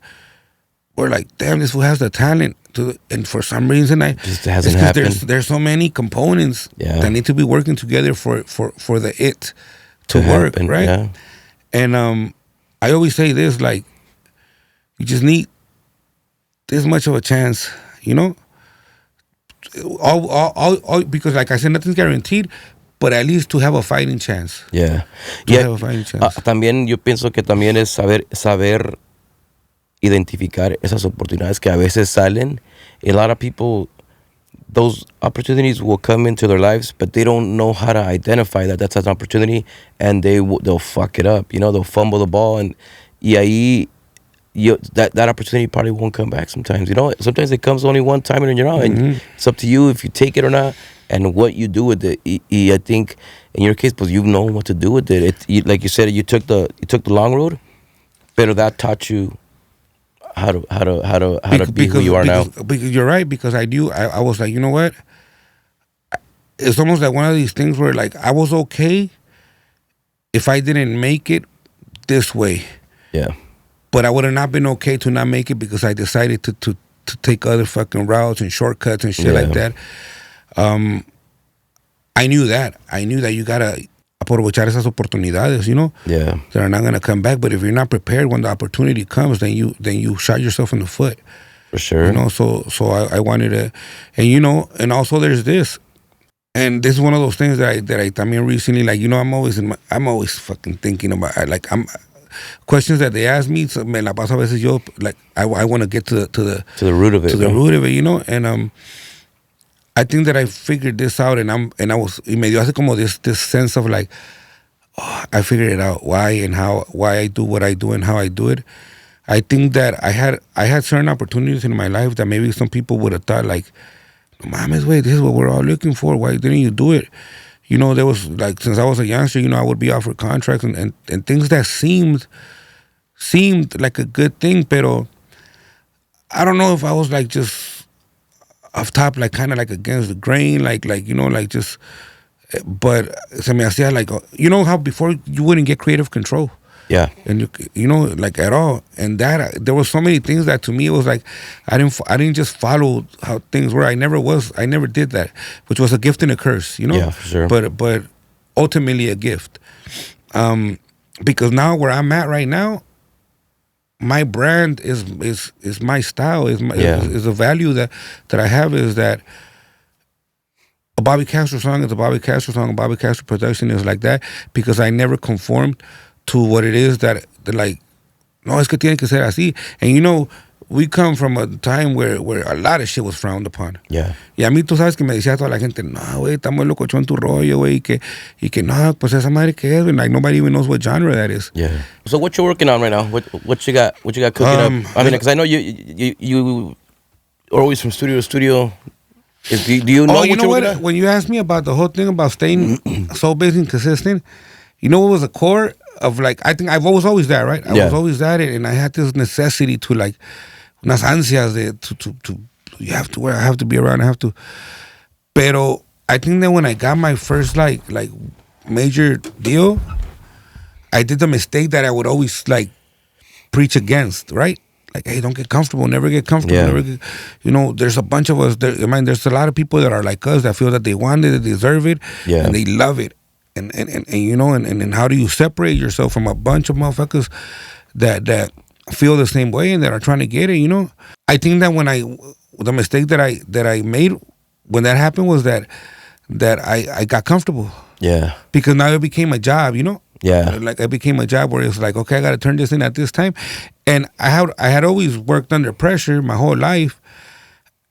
were like, damn, this fool has the talent and for some reason
just hasn't happened.
There's so many components that need to be working together for the it to work, happen, right? Yeah. And I always say this, like, you just need this much of a chance, you know? All because, like I said, nothing's guaranteed, but at least to have a fighting chance.
Yeah.
Have a fighting chance.
También yo pienso que también es saber identificar esas oportunidades que a veces salen. A lot of people, those opportunities will come into their lives, but they don't know how to identify that that's an opportunity, and they'll fuck it up. You know, they'll fumble the ball, and ahí that opportunity probably won't come back sometimes. You know, sometimes it comes only one time and you're out, and it's up to you if you take it or not and what you do with it. I think in your case, but you've known what to do with it. Like you said, you took the long road, but that taught you how to be who you are now.
Because you're right, because I was like, you know what? It's almost like one of these things where, like, I was okay if I didn't make it this way.
Yeah.
But I would have not been okay to not make it because I decided to take other fucking routes and shortcuts and shit like that. I knew that you gotta aprovechar esas oportunidades, you know, that are not gonna come back. But if you're not prepared when the opportunity comes, then you shot yourself in the foot.
For sure.
You know, so I wanted to, and you know, and also there's this, and this is one of those things that I mean recently, like, you know, I'm always fucking thinking about, like, questions that they ask me, so me la paso a veces yo, like, I want to get to the
root of it.
To the root of it, you know, and I think that I figured this out, and I was, y me dio hace como this sense of like, oh, I figured it out, why I do what I do and how I do it. I think that I had certain opportunities in my life that maybe some people would have thought, like, no mames, wait, this is what we're all looking for. Why didn't you do it? You know, there was, like, since I was a youngster, you know, I would be offered contracts and things that seemed like a good thing, pero I don't know if I was, like, just off top, like, kind of like against the grain, like you know, like, just, but se me hacía like, you know how before you wouldn't get creative control.
Yeah.
And you know, like, at all. And that there was so many things that to me it was like I didn't just follow how things were. I never did that, which was a gift and a curse, you know?
Yeah, for sure.
But ultimately a gift. Because now where I'm at right now, my brand is my style, is a value that I have, is that a Bobby Castro song is a Bobby Castro song, a Bobby Castro production is like that, because I never conformed to what it is that like, no, es que tiene que ser así. And you know, we come from a time where a lot of shit was frowned upon.
Yeah.
Y a mí tú sabes que me decía toda la gente, no, güey, está muy locochón tu rollo, güey, y que no, pues esa madre que es, like, nobody even knows what genre that is.
Yeah. So what you working on right now? What you got cooking up? I mean, because I know you are always from studio to studio. Do you know what you're working on?
When you asked me about the whole thing about staying so busy and consistent, you know what was the core of, like, I think I was always that, right? I was always that, and I had this necessity to, like, unas ansias to you have to wear, I have to be around, I have to. Pero I think that when I got my first like major deal, I did the mistake that I would always, like, preach against, right? Like, hey, don't get comfortable, never get comfortable, never get, you know, there's a bunch of us, there's a lot of people that are like us that feel that they want it, they deserve it, and they love it. And you know, and how do you separate yourself from a bunch of motherfuckers that feel the same way and that are trying to get it, you know? I think that the mistake that I made when that happened was that I got comfortable.
Yeah.
Because now it became a job, you know?
Yeah.
Like it became a job where it's like, okay, I got to turn this in at this time. And I had always worked under pressure my whole life.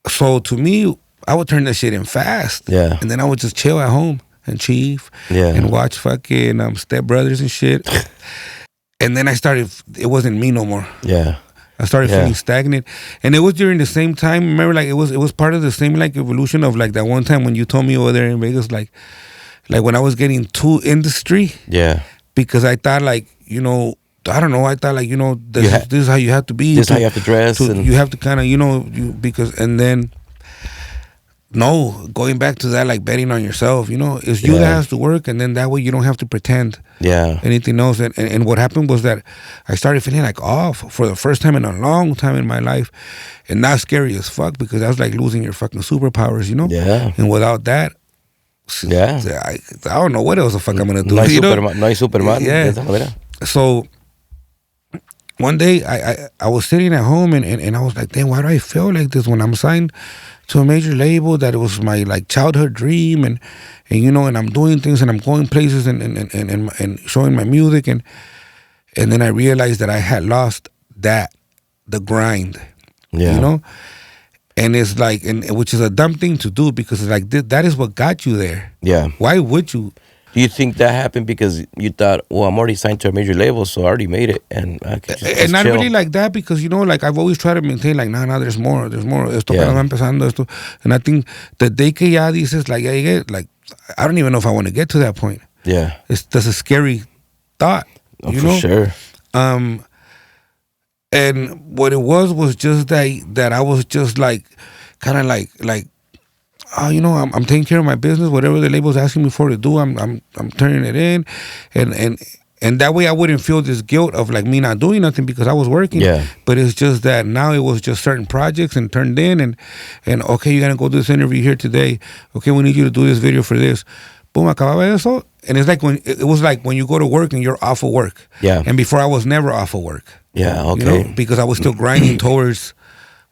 So to me, I would turn that shit in fast.
Yeah.
And then I would just chill at home and chief.
Yeah.
And watch fucking Step Brothers and shit. And then I started, it wasn't me no more.
Yeah.
I started feeling stagnant. And it was during the same time, remember, like it was part of the same like evolution of like that one time when you told me over there in Vegas, like when I was getting too industry.
Yeah.
Because I thought like, you know, I don't know, I thought like, you know, this is how you have to be.
This is how you have to dress. And
you have to kind of, you know, and then, no, going back to that, like betting on yourself, you know, it's you that has to work, and then that way you don't have to pretend anything else. And what happened was that I started feeling like off for the first time in a long time in my life. And that's scary as fuck, because that's like losing your fucking superpowers, you know?
Yeah.
And without that, I don't know what else the fuck I'm going to do.
No hay Superman.
Yeah. So one day I was sitting at home and I was like, damn, why do I feel like this when I'm signed to a major label that it was my like childhood dream and you know, and I'm doing things and I'm going places and showing my music and then I realized that I had lost the grind, you know? And it's like, which is a dumb thing to do, because it's like that is what got you there.
Yeah.
Why would you?
Do you think that happened because you thought, well, I'm already signed to a major label, so I already made it, and I can just
not
chill?
Really like that, because you know, like I've always tried to maintain, like, nah, there's more. Esto apenas va empezando, esto, and I think the day que ya dices, like, ya llegué, like, I don't even know if I want to get to that point.
Yeah,
that's a scary thought. You know?
Sure.
And what it was just that I was just like, kind of like, oh, you know, I'm taking care of my business. Whatever the label's asking me for to do, I'm turning it in, and that way I wouldn't feel this guilt of like me not doing nothing because I was working.
Yeah.
But it's just that now it was just certain projects and turned in, and okay, you gotta go do this interview here today. Okay, we need you to do this video for this. Boom, acababa eso. And it's like it was like when you go to work and you're off of work.
Yeah.
And before I was never off of work.
Yeah. Okay.
You know, because I was still grinding towards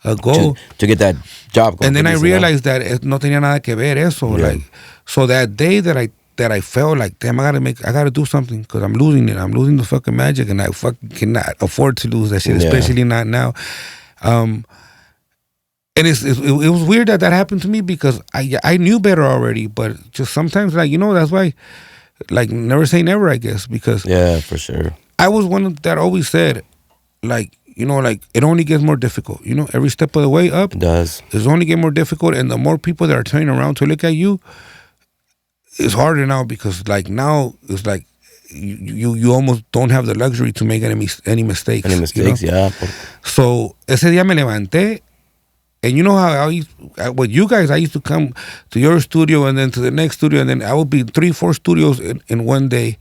a goal
to get that job.
And then I realized that no tenía nada que ver eso.
Yeah.
Like, so that day that I felt like, damn, I gotta do something because I'm losing it. I'm losing the fucking magic, and I fucking cannot afford to lose that shit, especially not now. And it was weird that happened to me because I knew better already, but just sometimes, like, you know, that's why, like, never say never, I guess, because
for sure.
I was one that always said, like, you know, like, it only gets more difficult. You know, every step of the way up,
it does.
It's only get more difficult, and the more people that are turning around to look at you, it's harder now because, like, now it's like you almost don't have the luxury to make any mistakes.
Any mistakes,
you know? So ese día me levanté. And you know how with you guys, I used to come to your studio and then to the next studio, and then I would be 3-4 studios in one day.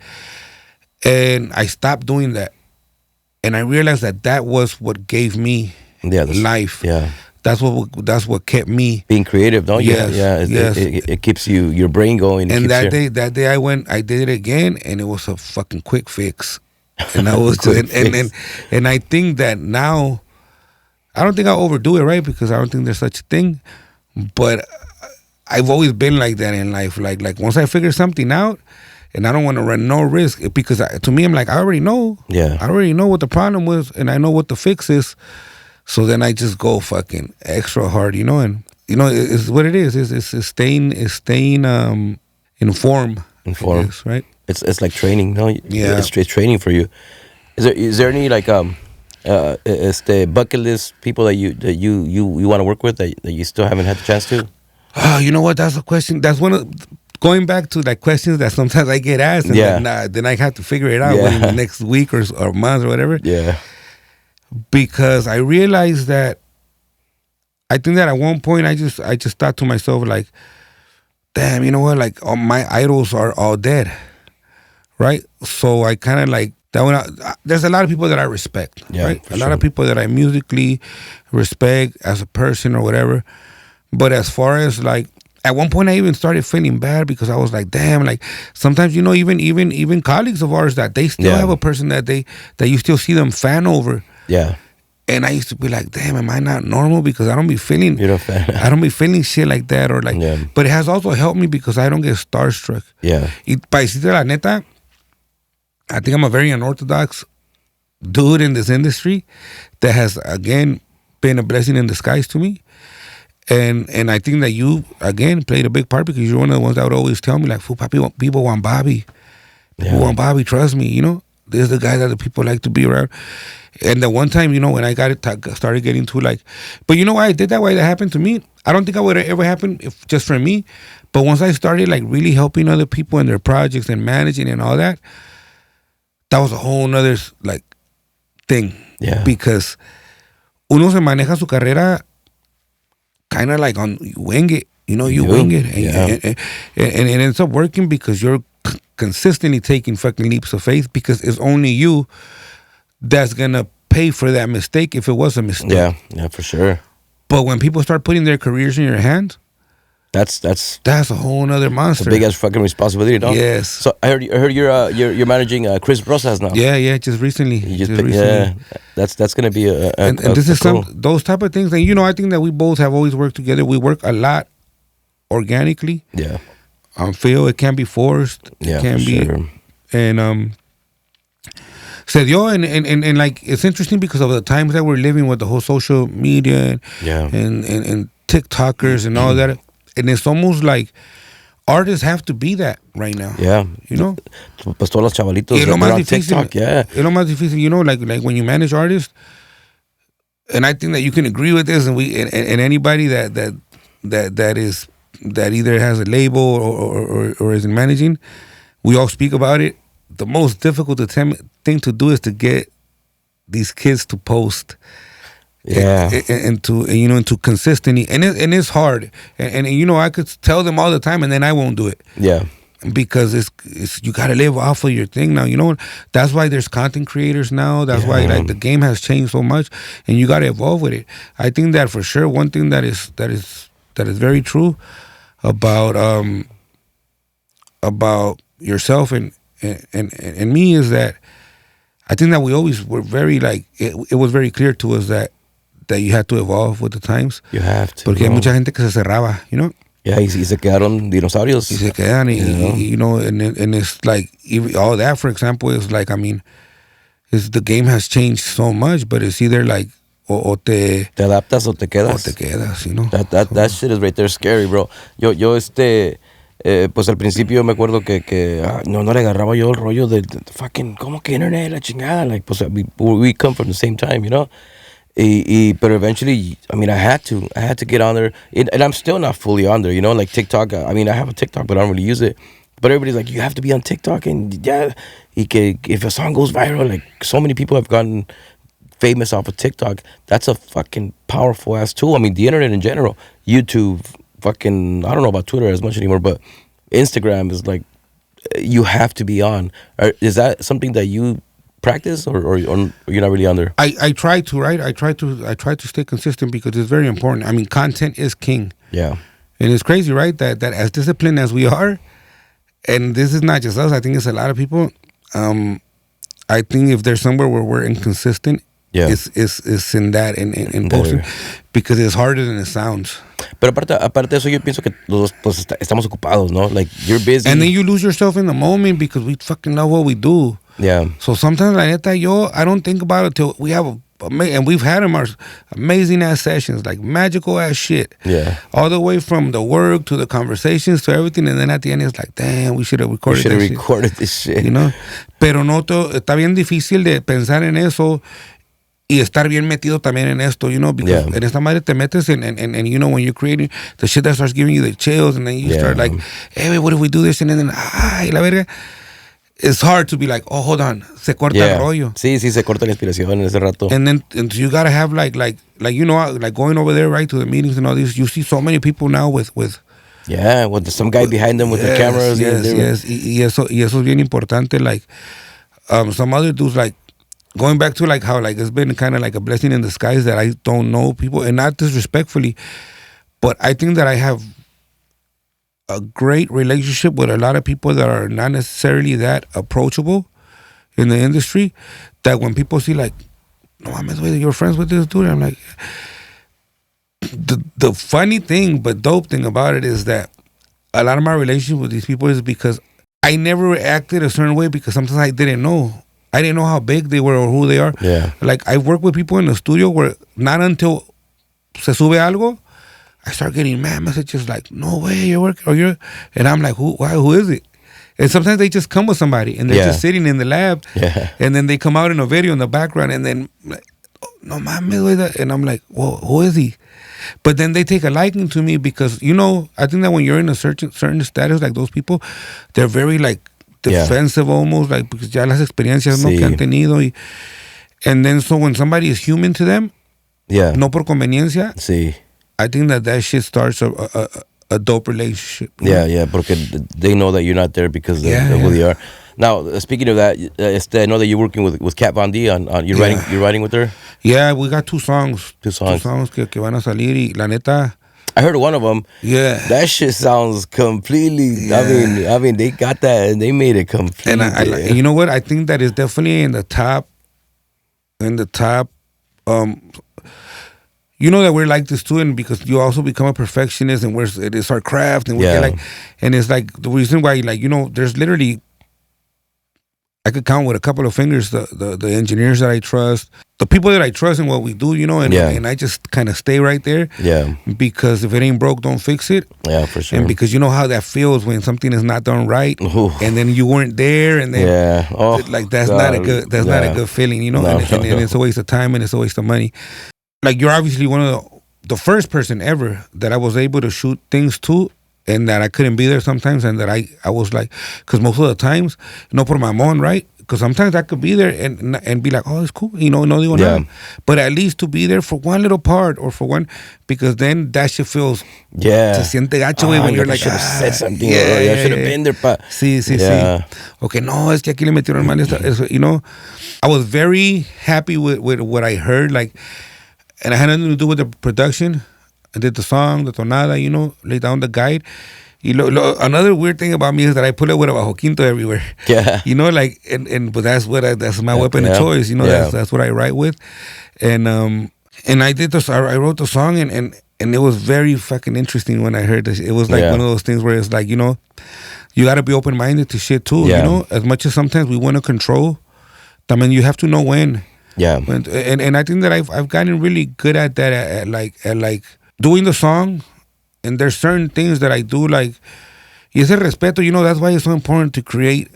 And I stopped doing that. And I realized that was what gave me life.
Yeah.
That's what kept me
being creative, don't you?
Yes, yes.
It keeps your brain going.
And that day I did it again, and it was a fucking quick fix. And I was and I think that now, I don't think I'll overdo it, right? Because I don't think there's such a thing. But I've always been like that in life. Like once I figure something out, and I don't want to run no risk, because to me, I'm like, I already know.
Yeah.
I already know what the problem was, and I know what the fix is. So then I just go fucking extra hard, you know? And, you know, it's what it is. It's staying informed.
Informed.
Guess, right?
It's like training, no?
Yeah.
It's training for you. Is there any, like, the bucket list people that you want to work with that you still haven't had the chance to?
You know what? That's a question. That's one of going back to like questions that sometimes I get asked, and then I have to figure it out within the next week or month or whatever.
Yeah.
Because I realized that I think that at one point I just thought to myself, like, damn, you know what? Like, all my idols are all dead, right? So I kind of like. There's a lot of people that I respect, right? A lot of people that I musically respect as a person or whatever. But as far as like, at one point I even started feeling bad because I was like, damn, like sometimes, you know, even colleagues of ours that they still have a person that you still see them fan over.
Yeah.
And I used to be like, damn, am I not normal? Because I don't be feeling, I don't be feeling shit like that or like, but it has also helped me because I don't get starstruck.
Yeah.
Y para decirte la neta, I think I'm a very unorthodox dude in this industry that has, again, been a blessing in disguise to me. And I think that you, again, played a big part because you're one of the ones that would always tell me, like, people want Bobby. People want Bobby, trust me, This is the guy that the people like to be around. And the one time, when I started getting to, like... But you know why I did that? Why that happened to me? I don't think it would have ever happened if just for me. But once I started, like, really helping other people in their projects and managing and all that, that was a whole nother, like, thing.
Yeah.
Because uno se maneja su carrera kind of like on... You wing it. You wing it. And it ends up working because you're consistently taking fucking leaps of faith because it's only you that's gonna pay for that mistake if it was a mistake.
Yeah, for sure.
But when people start putting their careers in your hands,
that's
a whole nother monster.
A big ass fucking responsibility, no?
Yes.
So I heard you're managing Chris Rosas now.
Yeah, just recently. Recently.
Yeah, that's gonna be
and this is those type of things. And I think that we both have always worked together. We work a lot organically.
Yeah.
Feel it can be forced.
Yeah,
it can be.
Sure.
And se dio and like it's interesting because of the times that we're living with the whole social media and TikTokers and all that. And it's almost like artists have to be that right now.
Yeah.
Pues
todos los chavalitos
es lo más difícil.
TikTok, yeah.
Es lo más difícil, like when you manage artists, and I think that you can agree with this, and anybody that either has a label or is in managing, we all speak about it. The most difficult thing to do is to get these kids to post. And to consistently, and it's hard, and I could tell them all the time, and then I won't do it.
Yeah,
because it's you gotta live off of your thing now. That's why there's content creators now. That's why like the game has changed so much, and you gotta evolve with it. I think that for sure one thing that is very true about yourself and me is that I think that we always were very like it was very clear to us that you have to evolve with the times.
You have to.
Porque hay mucha gente que se cerraba,
Yeah, y se quedaron dinosaurios.
Y se quedan, and it's like all that, for example, is like, I mean, the game has changed so much, but it's either like o te
adaptas o te quedas.
O te quedas,
That shit is right there scary, bro. Yo pues al principio me acuerdo que no le agarraba yo el rollo de fucking, ¿cómo que internet? La chingada. Like, pues we come from the same time, But eventually, I mean, I had to get on there, and I'm still not fully on there, like TikTok. I mean, I have a TikTok, but I don't really use it. But everybody's like, you have to be on TikTok, and if a song goes viral, like so many people have gotten famous off of TikTok. That's a fucking powerful ass tool. I mean, the internet in general, YouTube, fucking, I don't know about Twitter as much anymore, but Instagram is like, you have to be on. Is that something that you practice or you're not really on there?
I try to, right? I try to stay consistent because it's very important. I mean, content is king.
Yeah.
And it's crazy, right? That as disciplined as we are, and this is not just us, I think it's a lot of people. I think if there's somewhere where we're inconsistent, it's in that in posting, because it's harder than it sounds.
Pero aparte de eso, yo pienso que los pues estamos ocupados, ¿no? Like, you're busy.
And then you lose yourself in the moment because we fucking love what we do.
Yeah.
So sometimes, la neta, I don't think about it till we have and we've had them, our amazing ass sessions, like magical ass shit.
Yeah.
All the way from the work to the conversations to everything, and then at the end it's like, damn, we should have recorded
this shit.
Pero está bien difícil de pensar en eso y estar bien metido también en esto, because en esta madre te metes and when you're creating the shit that starts giving you the chills, and then you start like, hey, what if we do this, and then la verga. It's hard to be like, oh, hold on, se corta el rollo.
Sí, se corta la inspiración en ese rato.
And then you gotta have like going over there, right, to the meetings and all this. You see so many people now with
some guy behind them with the cameras.
Yes. Y eso es bien importante. Like, some other dudes, like, going back to like how like it's been kind of like a blessing in disguise that I don't know people, and not disrespectfully, but I think that I have a great relationship with a lot of people that are not necessarily that approachable in the industry, that when people see like, no, you're friends with this dude, I'm like, the funny thing but dope thing about it is that a lot of my relationship with these people is because I never acted a certain way because sometimes I didn't know. I didn't know how big they were or who they are.
Yeah.
Like, I work with people in the studio where not until se sube algo, I start getting mad messages like, no way, you're working, or you're, and I'm like, who is it? And sometimes they just come with somebody and they're just sitting in the lab, and then they come out in a video in the background, and then, like, no mames, and I'm like, well, who is he? But then they take a liking to me because, you know, I think that when you're in a certain status, like those people, they're very, like, defensive almost, like, because ya las experiencias no que han tenido. And then so when somebody is human to them, no por conveniencia, I think that shit starts a dope relationship.
Yeah, porque they know that you're not there because of who they are. Now, speaking of that, I know that you're working with Kat Von D on you're writing with her.
Yeah, we got two songs que van a salir, y la neta,
I heard one of them.
Yeah,
that shit sounds completely. I mean, they got that and they made it completely.
And you know what? I think that is definitely in the top. You know that we're like this too, and because you also become a perfectionist, and it is our craft, and we get like, and it's like the reason why, like, you know, there's literally, I could count with a couple of fingers the engineers that I trust, the people that I trust in what we do, you know, and I just kind of stay right there.
Yeah.
Because if it ain't broke, don't fix it.
Yeah, for sure.
And because you know how that feels when something is not done right, and then you weren't there, and then like that's not a good feeling, you know.
No,
and it's a waste of time and it's a waste of money. Like, you're obviously one of the first person ever that I was able to shoot things to, and that I couldn't be there sometimes, and that I was like, because most of the times, no por mamón, right? Because sometimes I could be there and be like, oh, it's cool, you know, no digo nada. But at least to be there for one little part or for one, because then that shit feels, se siente gacho, güey, when you're like,
I should have said something, I should have been there, pa.
Sí. Okay, no, es que aquí le metieron mal eso, you know. I was very happy with what I heard, like, and it had nothing to do with the production. I did the song, the tonada, you know, laid down the guide. Another weird thing about me is that I put it with a bajo quinto everywhere. Yeah. You know, like, but that's my weapon of choice. You know, that's what I write with. And I did this. I wrote the song, and it was very fucking interesting when I heard this. It was like one of those things where it's like, you know, you got to be open minded to shit too. You know, as much as sometimes we want to control, I mean, you have to know when. Yeah. And I think that I've gotten really good at that, at like doing the song. And there's certain things that I do, like, y ese respeto, you know, that's why it's so important to create,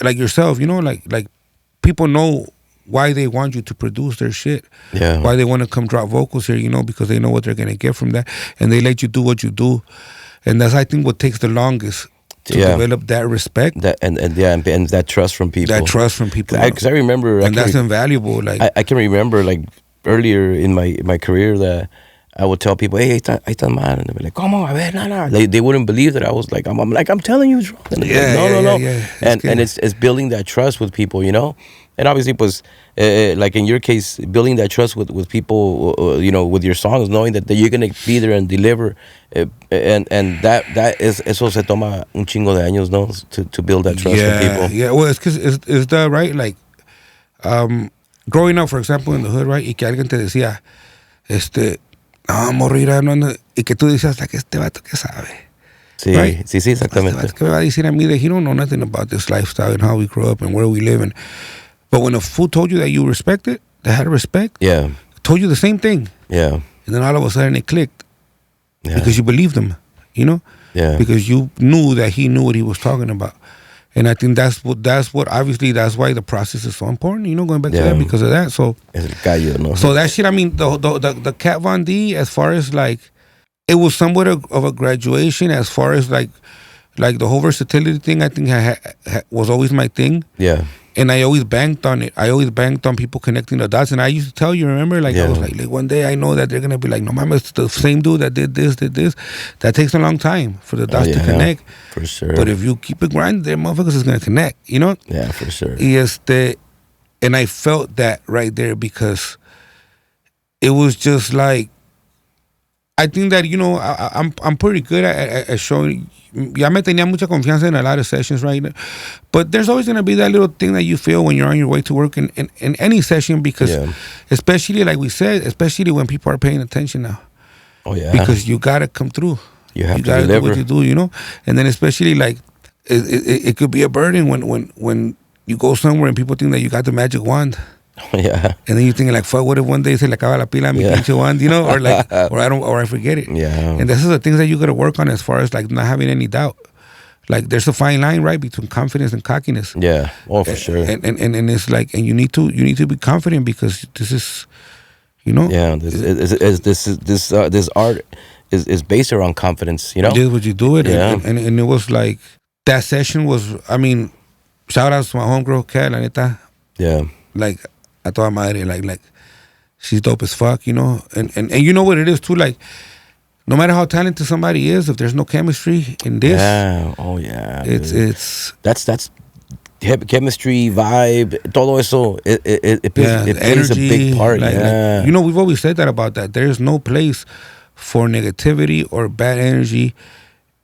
like yourself, you know, like people know why they want you to produce their shit, why they want to come drop vocals here, you know, because they know what they're going to get from that, and they let you do what you do. And that's, I think, what takes the longest to develop that respect.
And that trust from people.
That trust from people.
Because I remember...
And that's invaluable. Like,
I can remember, like, earlier in my career that I would tell people, hey, ahí está mal. And they'd be like, ¿cómo? A ver, no. They wouldn't believe that I was like, I'm telling you it's wrong. And no. And it's building that trust with people, you know? And obviously, pues, like in your case, building that trust with people, you know, with your songs, knowing that you're going to be there and deliver. And that is, eso se toma un chingo de años, no? To build that trust with people.
Yeah, well, it's because it's the, right, like, growing up, for example, in the hood, right, y que alguien te decía, no, morrira, no, y que tú dices, like, este vato que sabe.
Sí, right? Sí, exactamente.
Este vato que me va a decir a mí, like, he don't know nothing about this lifestyle and how we grew up and where we live. But when a fool told you that you respect it, that had respect, told you the same thing. Yeah. And then all of a sudden it clicked. Yeah. Because you believed him, you know? Yeah. Because you knew that he knew what he was talking about. And I think that's what obviously that's why the process is so important, you know, going back to that because of that. So
es el callo, ¿no?
So that shit, I mean, the Kat Von D, as far as like, it was somewhat of a graduation as far as like the whole versatility thing. I think was always my thing. Yeah. And I always banked on it. I always banked on people connecting the dots. And I used to tell you, remember, like, I was like, one day I know that they're going to be like, no, mama, it's the same dude that did this. That takes a long time for the dots to connect.
For sure.
But if you keep it grinding, their motherfuckers is going to connect, you know?
Yeah, for sure.
And I felt that right there because it was just like, I think that, you know, I'm pretty good at showing. Ya me tenía mucha confianza in a lot of sessions, right? But there's always going to be that little thing that you feel when you're on your way to work in any session because, especially like we said, especially when people are paying attention now. Oh, yeah. Because you got to come through.
You have to
gotta
deliver.
Do what you do, you know? And then especially like, it could be a burden when you go somewhere and people think that you got the magic wand.
Yeah.
And then you think like, fuck, what if one day se le acaba la pila a mi pinche wand, you know, or like, or I forget it.
Yeah.
And this is the things that you got to work on as far as like not having any doubt. Like there's a fine line, right, between confidence and cockiness.
Yeah. Oh, for sure.
And it's like, and you need to be confident because this is, you know.
Yeah. This art is based around confidence. You know.
Just what you do it.
Yeah.
And it was like that session was. I mean, shout outs to my homegirl Kat, la neta.
Yeah.
Like a toda madre, like she's dope as fuck, you know. And you know what it is too, like. No matter how talented somebody is, if there's no chemistry in this, that's chemistry, vibe, todo eso. It plays a big part. Like, you know, we've always said that about that. There is no place for negativity or bad energy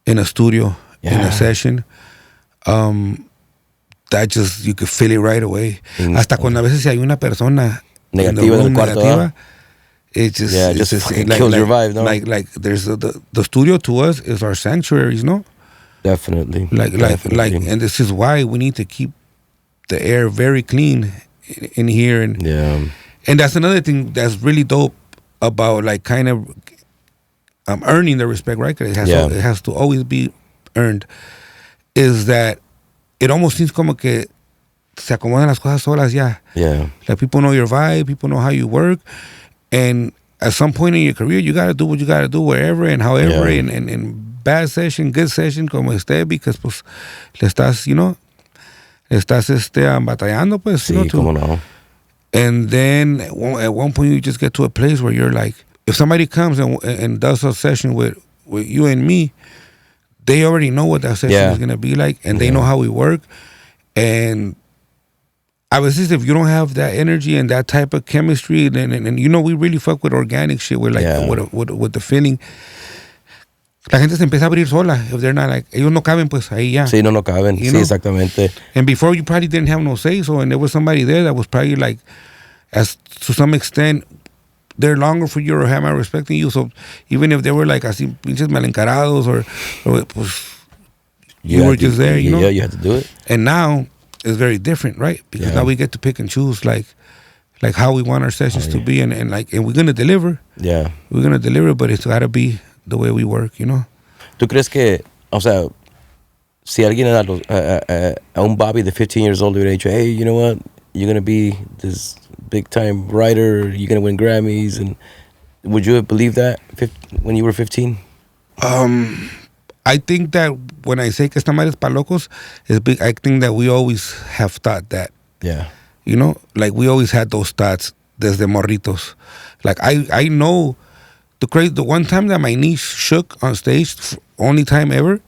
in a studio, in a session. That just you could feel it right away. Hasta cuando a veces si hay una persona
negativa en el cuarto.
Negativa, it just
kills your vibe, no?
Like there's the studio to us is our sanctuaries, no?
Definitely.
Like, and this is why we need to keep the air very clean in here, and that's another thing that's really dope about like kind of earning the respect, right? 'Cause it has to always be earned. Is that it almost seems como que se acomodan las cosas solas ya.
Yeah.
Like people know your vibe, people know how you work. And at some point in your career, you got to do what you got to do wherever and however, and bad session, good session, como esté, because pues le estás, you know, batallando, pues,
Sí,
you know,
cómo no.
And then at one point you just get to a place where you're like, if somebody comes and does a session with you and me, they already know what that session is going to be like, and they know how we work. And I was just, if you don't have that energy and that type of chemistry, and you know, we really fuck with organic shit. We're like, with the feeling. La gente se empieza a abrir sola. If they're not like, ellos no caben, pues ahí ya.
Sí, no caben. Sí, exactamente.
And before you probably didn't have no say so, and there was somebody there that was probably like, as to some extent, they're longer for you or have my respecting you. So even if they were like así pinches mal encarados or pues you were just there, you know.
Yeah, you had to do it.
And now it's very different, right? Because now we get to pick and choose like how we want our sessions to be, and we're gonna deliver. Yeah, we're gonna deliver, but it's gotta be the way we work, you know.
¿Tú crees que, o sea, si alguien a un Bobby de 15 years old hubiera dicho, hey, you know what, you're gonna be this big time writer, you're gonna win Grammys, and would you have believed that when you were 15?
I think that when I say que esta madre es pa' locos, it's big. I think that we always have thought that. Yeah. You know, like we always had those thoughts desde morritos. Like I know the one time that my knee shook on stage, only time ever,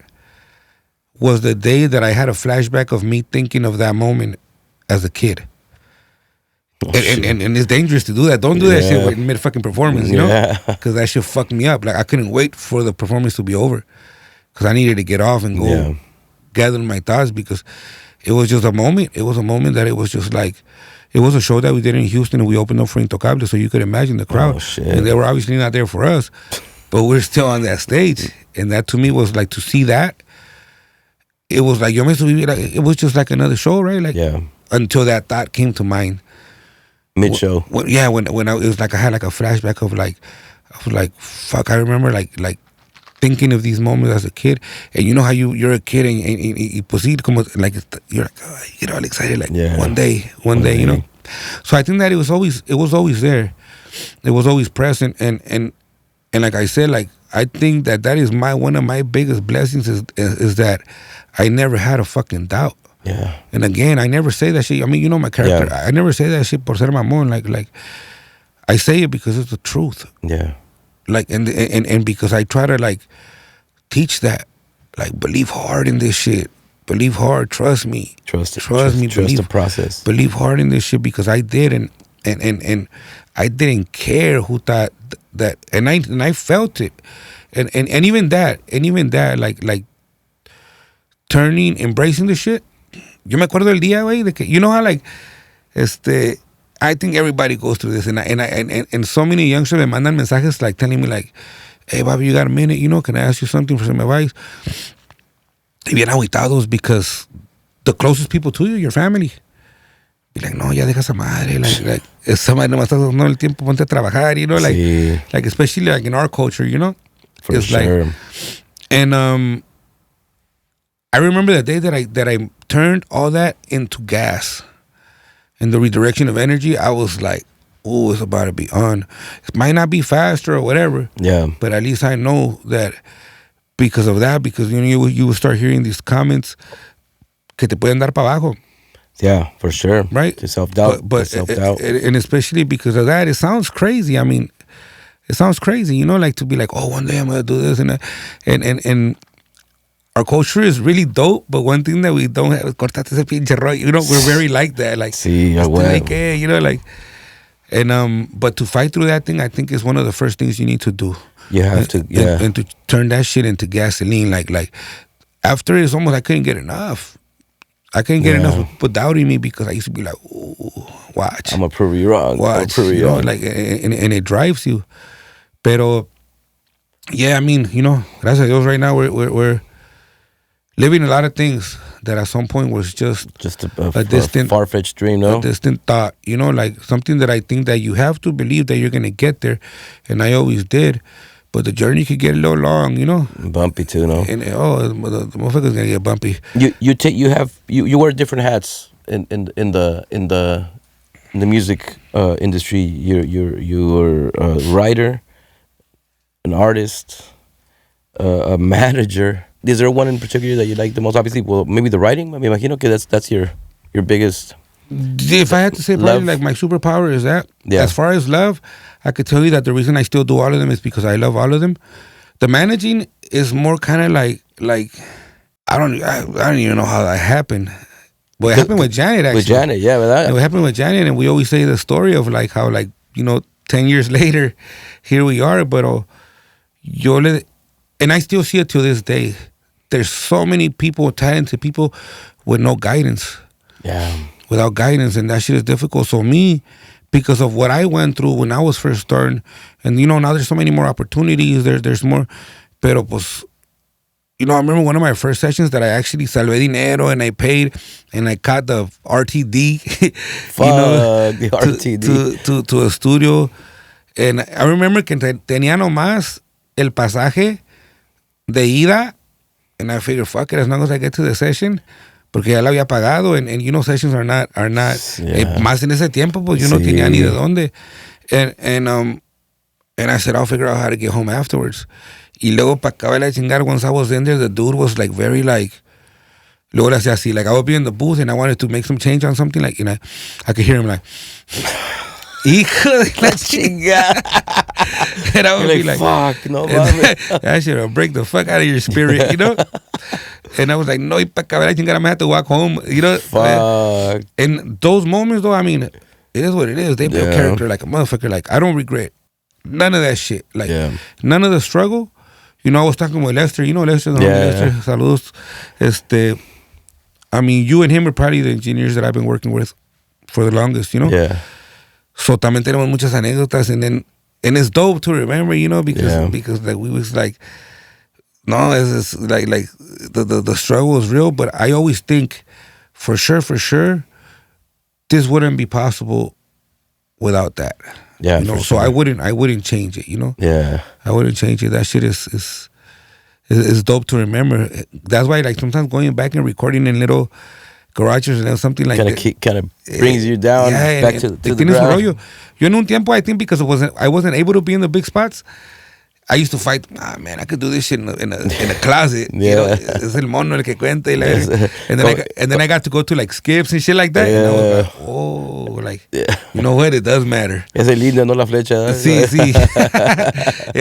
was the day that I had a flashback of me thinking of that moment as a kid. Oh, and it's dangerous to do that. Don't do that shit mid fucking performance, you know? Because that shit fucked me up. Like I couldn't wait for the performance to be over. Because I needed to get off and go gather my thoughts, because it was just a moment. It was a moment that it was just like, it was a show that we did in Houston, and we opened up for Intocable, so you could imagine the crowd. Oh, shit. And they were obviously not there for us, but we're still on that stage. And that to me was like, to see that, it was like, it was just like another show, right? Like, until that thought came to mind.
Mid-show.
When it was like I had like a flashback of like, I was like, fuck, I remember like thinking of these moments as a kid, and you know how you're a kid and pues sí, como like you're like, oh, you get all excited like one day, you know. So I think that it was always there, it was always present, and like I said, like I think that is one of my biggest blessings is that I never had a fucking doubt. Yeah. And again, I never say that shit. I mean, you know my character. I never say that shit por ser mamón. Like I say it because it's the truth. Yeah. Like and because I try to like teach that, like believe hard in this shit, believe hard, trust me, trust me,
trust the process,
believe hard in this shit, because I did, and I didn't care who thought that, and I felt it, and even that like embracing the shit. Yo me acuerdo el día, güey, de que you know how like I think everybody goes through this, and so many youngsters me mandan mensajes like telling me like, hey Bobby, you got a minute, you know, can I ask you something for some advice? bien agüitados because the closest people to you, your family, be like, no, ya deja esa madre, like esa madre nomás estás dando el tiempo, ponte a trabajar, you know, like especially like in our culture, you know,
For
it's
sure.
like, and I remember the day that I turned all that into gas, and the redirection of energy. I was like, oh, it's about to be on. It might not be faster or whatever, but at least I know that because of that, because you know you will start hearing these comments que te pueden dar para abajo.
Yeah, for sure.
Right?
To self-doubt.
But
self-doubt.
And especially because of that, it sounds crazy. I mean, it sounds crazy, you know, like to be like, oh, one day I'm going to do this. And our culture is really dope, but one thing that we don't have, cortate ese pinche rollo, you know, we're very like that. Like,
sí,
like, hey, you know, like, and, but to fight through that thing, I think is one of the first things you need to do.
You have to, yeah.
And to turn that shit into gasoline. Like, after it's almost, I couldn't get enough. I couldn't get enough of people doubting me because I used to be like, ooh, watch.
I'm going to prove you wrong.
Watch,
prove you wrong.
Like, and it drives you. Pero, yeah, I mean, you know, gracias a Dios right now we're living a lot of things that at some point was just
a distant, far-fetched dream, no?
A distant thought, you know, like something that I think that you have to believe that you're going to get there. And I always did. But the journey could get a little long, you know.
Bumpy too, no?
And the motherfucker's gonna get bumpy.
You wear different hats in the music industry. You're a writer, an artist, a manager. Is there one in particular that you like the most? Obviously, well, maybe the writing. I mean, imagino que that's your biggest.
If I had to say, probably like my superpower is that.
Yeah.
As far as love, I could tell you that the reason I still do all of them is because I love all of them. The managing is more kind of like I don't even know how that happened. Well, it happened with Janet, actually.
With Janet, yeah.
It happened with Janet, and we always say the story of like how, like, you know, 10 years later, here we are. But and I still see it to this day. There's so many people, talented people, with no guidance.
Yeah.
Without guidance, and that shit is difficult. So me, because of what I went through when I was first starting, and you know, now there's so many more opportunities. There's more, pero pues, you know, I remember one of my first sessions that I actually salvé dinero and I paid and I caught the RTD,
the RTD
to a studio, and I remember que tenía nomás el pasaje de ida, and I figured, fuck it, as long as I get to the session. Porque ya la había pagado, and you know, sessions are not más en ese tiempo, pues yo no tenía ni de dónde. And I said, I'll figure out how to get home afterwards. Y luego, para acabar de chingar, once I was in there, the dude was like very like, luego le hacía así, like I would be in the booth and I wanted to make some change on something, like, you know, I could hear him like, hijo de la chingada. And I would be like,
fuck, no, that
shit will break the fuck out of your spirit, you know? And I was like, no, y para acabar de chingar, I'm going to have to walk home, you know?
Fuck.
And those moments, though, I mean, it is what it is. They build character like a motherfucker. Like, I don't regret none of that shit. Like, none of the struggle. You know, I was talking with Lester. You know Lester? Lester, saludos. I mean, you and him are probably the engineers that I've been working with for the longest, you know?
Yeah.
So también tenemos muchas anécdotas, and it's dope to remember, you know, because like we was like, no, it's like the struggle was real, but I always think for sure this wouldn't be possible without that.
Yeah,
you know. So I wouldn't change it, you know.
Yeah,
I wouldn't change it. That shit is dope to remember. That's why, like, sometimes going back and recording in little garages and something like that
kind of brings you down back to the ground.
Yo en un tiempo, I think, because I wasn't able to be in the big spots, I used to fight. Man, I could do this shit in a closet. You know, es el mono el que cuenta. And then I got to go to like skips and shit like that.
Yeah.
And I was like, oh, like, you know what? It does matter.
Es el lindo, no la flecha.
Sí.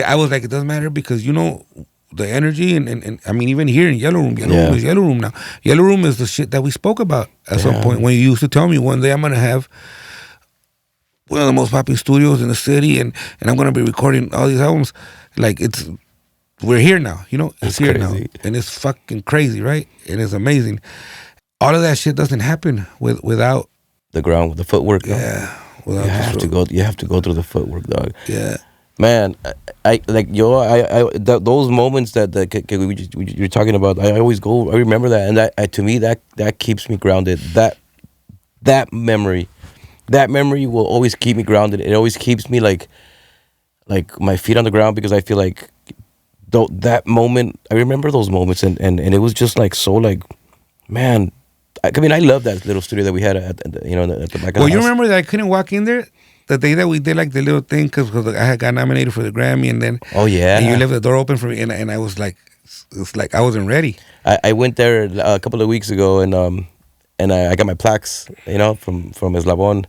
I was like, it does matter because, you know, the energy and I mean, even here in Yellow Room is Yellow Room now. Yellow Room is the shit that we spoke about at some point when you used to tell me one day I'm going to have one of the most popular studios in the city and I'm going to be recording all these albums. Like, we're here now, you know? It's here now. And it's fucking crazy, right? And it's amazing. All of that shit doesn't happen without
the ground, the footwork.
Yeah.
You have to go through the footwork, dog.
Yeah.
Man, I like those moments that you're talking about. I always go. I remember that, and that to me that keeps me grounded. That memory will always keep me grounded. It always keeps me like my feet on the ground, because I feel like that moment. I remember those moments, and it was just like so like, man. I mean, I love that little studio that we had at the back of the house.
Well, you remember that I couldn't walk in there the day that we did like the little thing because I had got nominated for the Grammy, and then and you left the door open for me, and I was like, it's like I wasn't ready.
I went there a couple of weeks ago, and I got my plaques, from Eslabon,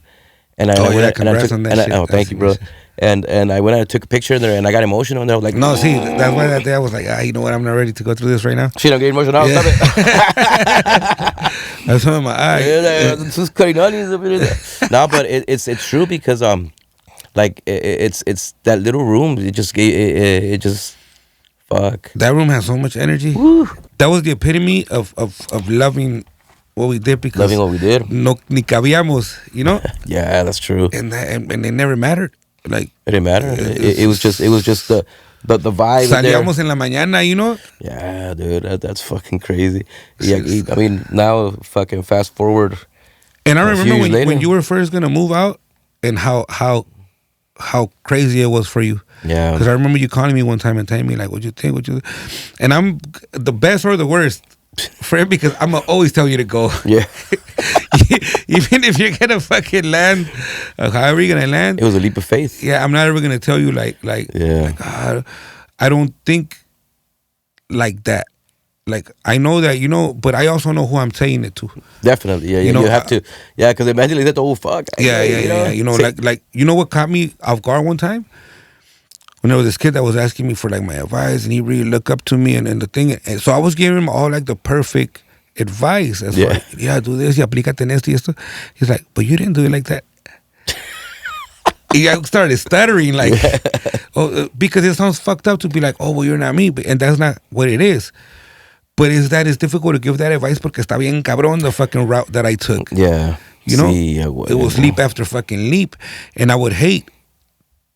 and I went and I took, thank you, bro. And I went and I took a picture there, and I got emotional, and I was like,
no, see, that's why that day I was like, you know what, I'm not ready to go through this right now.
She don't get emotional. Yeah. Stop it.
That's in my eye.
Just cutting onions. No, but it's true, because like it's that little room. It just fuck.
That room has so much energy.
Woo.
That was the epitome of loving what we did, because
loving what we did.
No ni cabíamos,
Yeah, that's true.
And it never mattered. Like
it didn't matter. It was just the vibe.
Salíamos en la mañana,
Yeah, dude, that's fucking crazy. Yeah, I mean, now fucking fast forward.
And I remember when you were first gonna move out, and how crazy it was for you.
Yeah.
Because I remember you calling me one time and telling me like, "What you think? And I'm the best or the worst friend, because I'm gonna always tell you to go.
Yeah.
Even if you're gonna fucking land, however you're gonna land.
It was a leap of faith.
Yeah, I'm not ever gonna tell you like I don't think like that. Like, I know that, but I also know who I'm saying it to.
Definitely, yeah. You have to, because immediately that, fuck.
Yeah. Like you know what caught me off guard one time? When there was this kid that was asking me for like my advice, and he really looked up to me and the thing. And so I was giving him all like the perfect advice. As far, do this, aplícate en esto y esto. He's like, but you didn't do it like that. I started stuttering like, because it sounds fucked up to be like, oh, well, you're not me. And that's not what it is. But it's difficult to give that advice porque está bien cabrón the fucking route that I took.
Yeah.
It was leap after fucking leap. And I would hate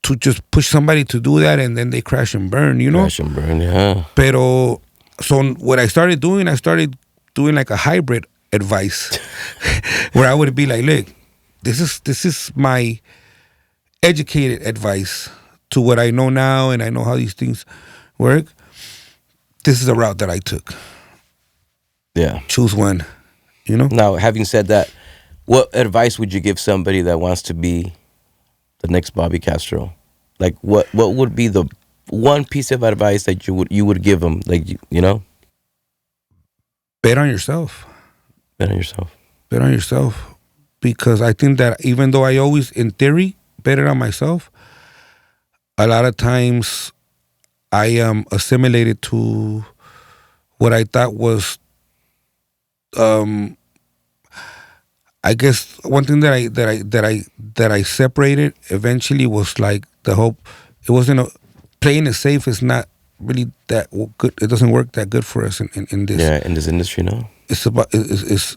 to just push somebody to do that and then they crash and burn,
Crash and burn, yeah.
Pero, so what I started doing like a hybrid advice where I would be like, look, this is my educated advice to what I know now, and I know how these things work. This is a route that I took.
Yeah.
Choose one,
Now, having said that, what advice would you give somebody that wants to be the next Bobby Castro? Like, what would be the one piece of advice that you would give them? Like,
Bet on yourself.
Bet on yourself.
Bet on yourself. Because I think that even though I always, in theory, bet it on myself, a lot of times I am assimilated to what I thought was, I guess one thing that I separated eventually was like the hope. It wasn't playing it safe is not really that good. It doesn't work that good for us in this.
Yeah, in this industry, no.
It's about it's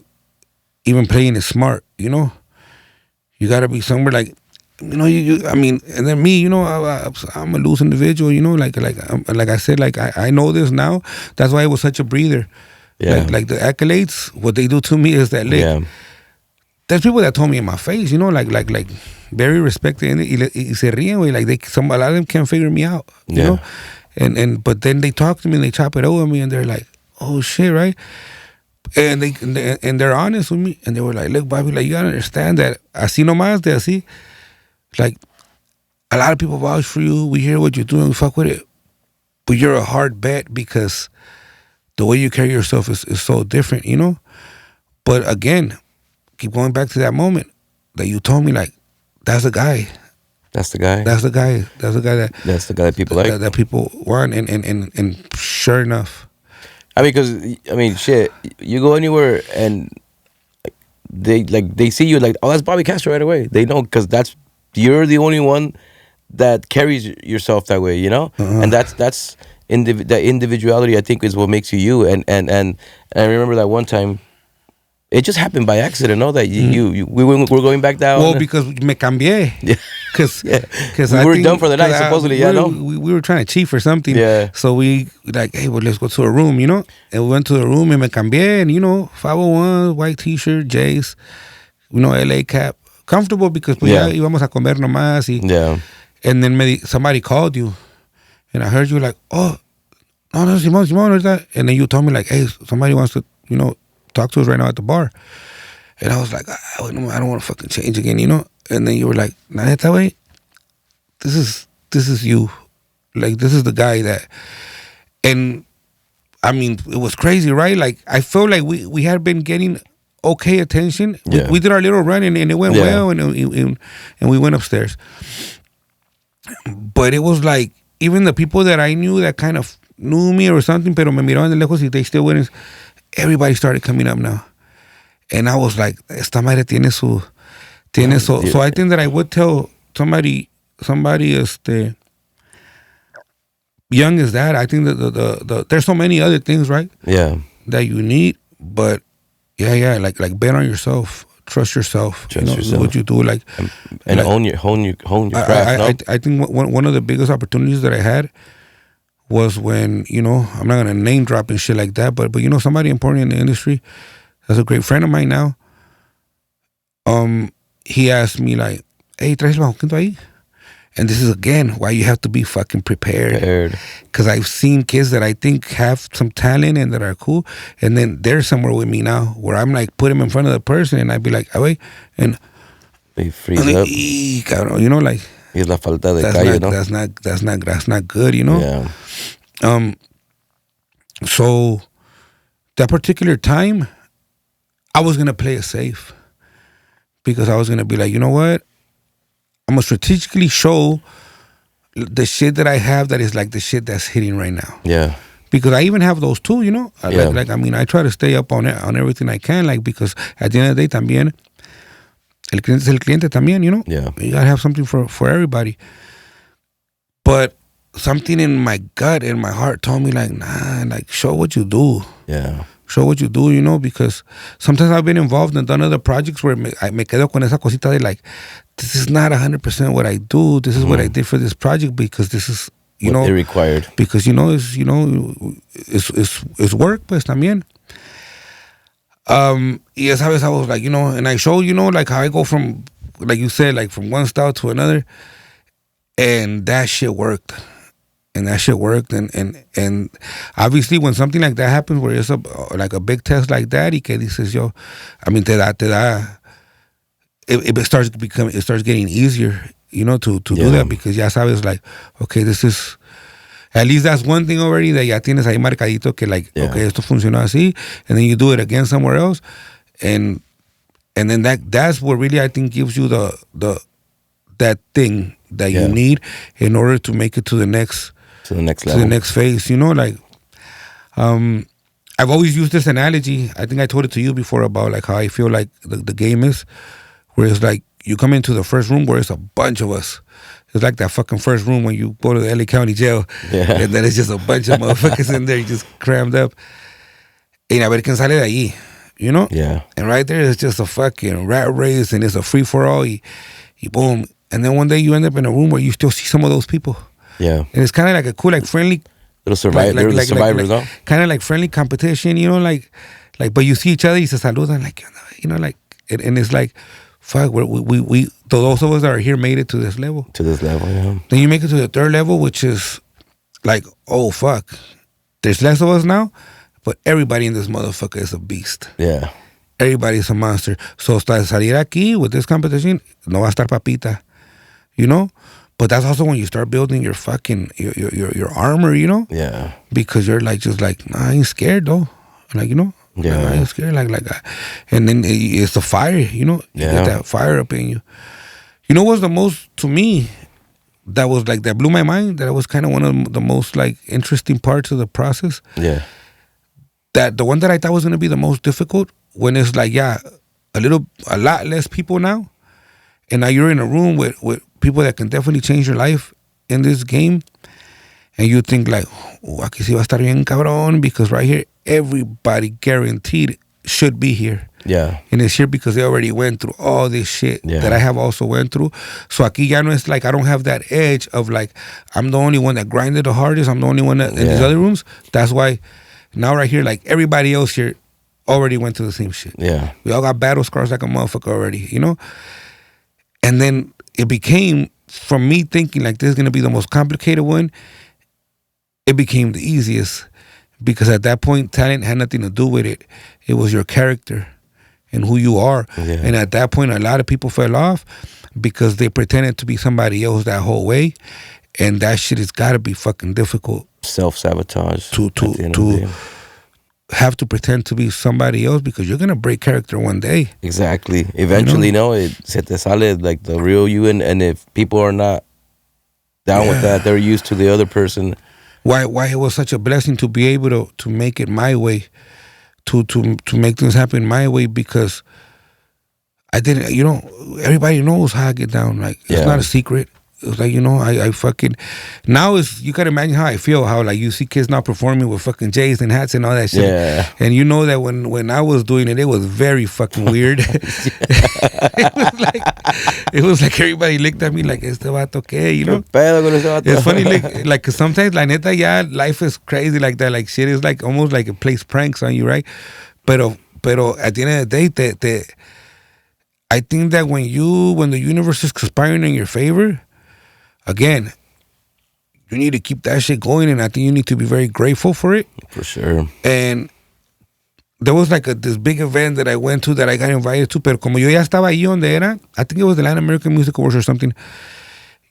even playing it smart. You got to be somewhere like. I mean, and then me, I'm a loose individual, like I said, like I know this now. That's why it was such a breather.
Yeah.
Like the accolades, what they do to me is that, there's people that told me in my face, like very respected, y se ríen, güey, like a lot of them can't figure me out, you know, but then they talk to me and they chop it over me and they're like, oh shit, right? And they're honest with me and they were like, look, Bobby, like you gotta understand that así nomás de así. Like, a lot of people vouch for you. We hear what you're doing. We fuck with it. But you're a hard bet because the way you carry yourself is so different, But again, keep going back to that moment that you told me, like, that's the guy.
That's the guy.
That's the guy. That's the guy
that people like.
That people want. And sure enough.
I mean, shit. You go anywhere and they see you like, oh, that's Bobby Castro right away. They know because you're the only one that carries yourself that way, and that's the individuality. I think is what makes you you. And I remember that one time It just happened by accident, no? That we're going back down.
Well, because me cambié.
Yeah.
Because
we were done for the night, supposedly.
We were trying to cheat for something.
Yeah.
So we like, hey, well, let's go to a room, you know? And we went to the room and me cambié. And, you know, 501, white t-shirt, J's, you know, LA cap. Comfortable because pues ya íbamos a comer nomás.
Yeah.
And then somebody called you. And I heard you like, oh, no, Simon, or that. And then you told me like, hey, somebody wants to, you know, talk to us right now at the bar. And I was like, I don't want to fucking change again, you know? And then you were like, nah, that way. This is you. Like, this is the guy that, and I mean, it was crazy, right? Like, I felt like we had been getting okay attention.
Yeah.
We did our little run and it went well and we went upstairs. But it was like, even the people that I knew that kind of knew me or something, pero me miraban de lejos y they still wouldn't, everybody started coming up now. And I was like, esta madre tiene so I think that I would tell somebody young as that. I think that the there's so many other things, right?
Yeah.
That you need, but like bet on yourself, trust yourself.
Trust yourself.
What you do, like
and hone your craft.
I think one of the biggest opportunities that I had was when, you know, I'm not gonna name drop and shit like that, but you know, somebody important in the industry, that's a great friend of mine now. He asked me like, hey, ¿traes el bajoquito ahí? And this is again why you have to be fucking prepared. Because I've seen kids that I think have some talent and that are cool, and then they're somewhere with me now where I'm like, put him in front of the person, and I'd be like, oh, wait, and
they freeze up.
Cabrón, you know, like,
es la falta de calle, ¿no?
That's not good, you know.
Yeah.
So that particular time, I was gonna play it safe because I was gonna be like, you know what? I'm gonna strategically show the shit that I have that is like the shit that's hitting right now.
Yeah.
Because I even have those too, you know.
Yeah.
Like I mean, I try to stay up on everything I can, like, because at the end of the day, también el cliente es el cliente también, you know.
Yeah.
You gotta have something for everybody. But something in my gut and my heart told me like, nah, like, show what you do.
Yeah.
Show what you do, you know, because sometimes I've been involved and done other projects where me quedo con esa cosita de like, this is not 100% what I do. This is what I did for this project because this is, you know,
it required.
Because, you know, it's work, pues, también. Y esa vez I was like, you know, and I show, you know, like how I go from, like you said, like from one style to another, and that shit worked. And obviously when something like that happens where it's like a big test like that, y que dices yo, I mean, te da, it starts getting easier, you know, to do that, because ya sabes, like, okay, this is, at least that's one thing already that ya tienes ahí marcadito que like, okay, esto funcionó así, and then you do it again somewhere else, and then that's what really I think gives you that thing that you need in order to make it to the next level, to the next phase, you know, like, I've always used this analogy. I think I told it to you before about like how I feel like the game is, where it's like you come into the first room where it's a bunch of us. It's like that fucking first room when you go to the LA County Jail, and then it's just a bunch of motherfuckers in there, just crammed up. And a ver quién sale de ahí, you know?
Yeah. And
right there, it's just a fucking rat race, and it's a free for all. Y boom. And then one day you end up in a room where you still see some of those people. Yeah. And it's kind of like a cool, like friendly,
little survivors, no?
Kind of like friendly competition, you know, like, but you see each other, you se saludan, like, you know, like, and it's like, fuck, we those of us that are here made it to this level. To this level, yeah. Then you make it to the third level, which is like, oh, fuck. There's less of us now, but everybody in this motherfucker is a beast. Yeah. Everybody's a monster. So hasta salir aquí with this competition, no va a estar papita, you know? But that's also when you start building your fucking, your armor, you know? Yeah. Because you're like, just like, nah, I ain't scared though. Like, you know? Yeah. Nah, I ain't scared like and then it's the fire, you know? You get that fire up in you. You know what's the most, to me, that was like, that blew my mind, that was kind of one of the most like interesting parts of the process? Yeah. That the one that I thought was going to be the most difficult, when it's like, a lot less people now, and now you're in a room with people that can definitely change your life in this game, and you think like, oh, aquí sí va a estar bien cabrón, because right here, everybody guaranteed should be here.
Yeah.
in this shit because they already went through all this shit that I have also went through. So aquí ya no es like I don't have that edge of like I'm the only one that grinded the hardest. I'm the only one that in these other rooms. That's why now right here, like everybody else here already went through the same shit.
Yeah.
We all got battle scars like a motherfucker already, you know? And then it became, from me thinking like this is going to be the most complicated one, it became the easiest. Because at that point, talent had nothing to do with it. It was your character and who you are. Yeah. And at that point, a lot of people fell off because they pretended to be somebody else that whole way. And that shit has got to be fucking difficult.
Self-sabotage.
To have to pretend to be somebody else because you're going to break character one day.
Exactly. Eventually, se te sale like the real you. And if people are not down with that, they're used to the other person.
Why it was such a blessing to be able to make it my way, to make things happen my way, because I didn't, everybody knows how I get down. Like, it's not a secret. It's like, I fucking, now you gotta imagine how I feel, how like you see kids now performing with fucking J's and hats and all that shit.
Yeah.
And you know that when I was doing it, it was very fucking weird. it was like everybody looked at me like, este vato qué, It's funny, like, cause sometimes, like, neta, life is crazy like that. Like, shit is like, almost like it plays pranks on you, right? Pero at the end of the day, I think that when the universe is conspiring in your favor, again, you need to keep that shit going, and I think you need to be very grateful for it.
For sure.
And there was like this big event that I went to that I got invited to, pero como yo ya estaba ahí donde era, I think it was the Latin American Music Awards or something.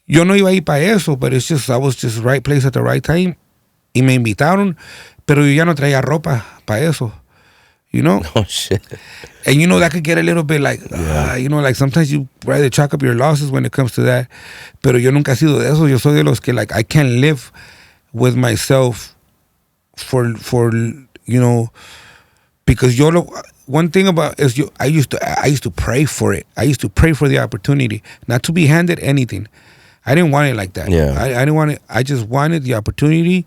Yo no iba ahí para eso, but it's just, I was just right place at the right time. Y me invitaron, pero yo ya no traía ropa para eso.
Oh, shit.
And that could get a little bit like, like sometimes you rather chalk up your losses when it comes to that. Pero yo nunca he sido de eso. Yo soy de los que, like, I can't live with myself for because one thing about is I used to pray for it. I used to pray for the opportunity, not to be handed anything. I didn't want it like that.
Yeah.
I didn't want it. I just wanted the opportunity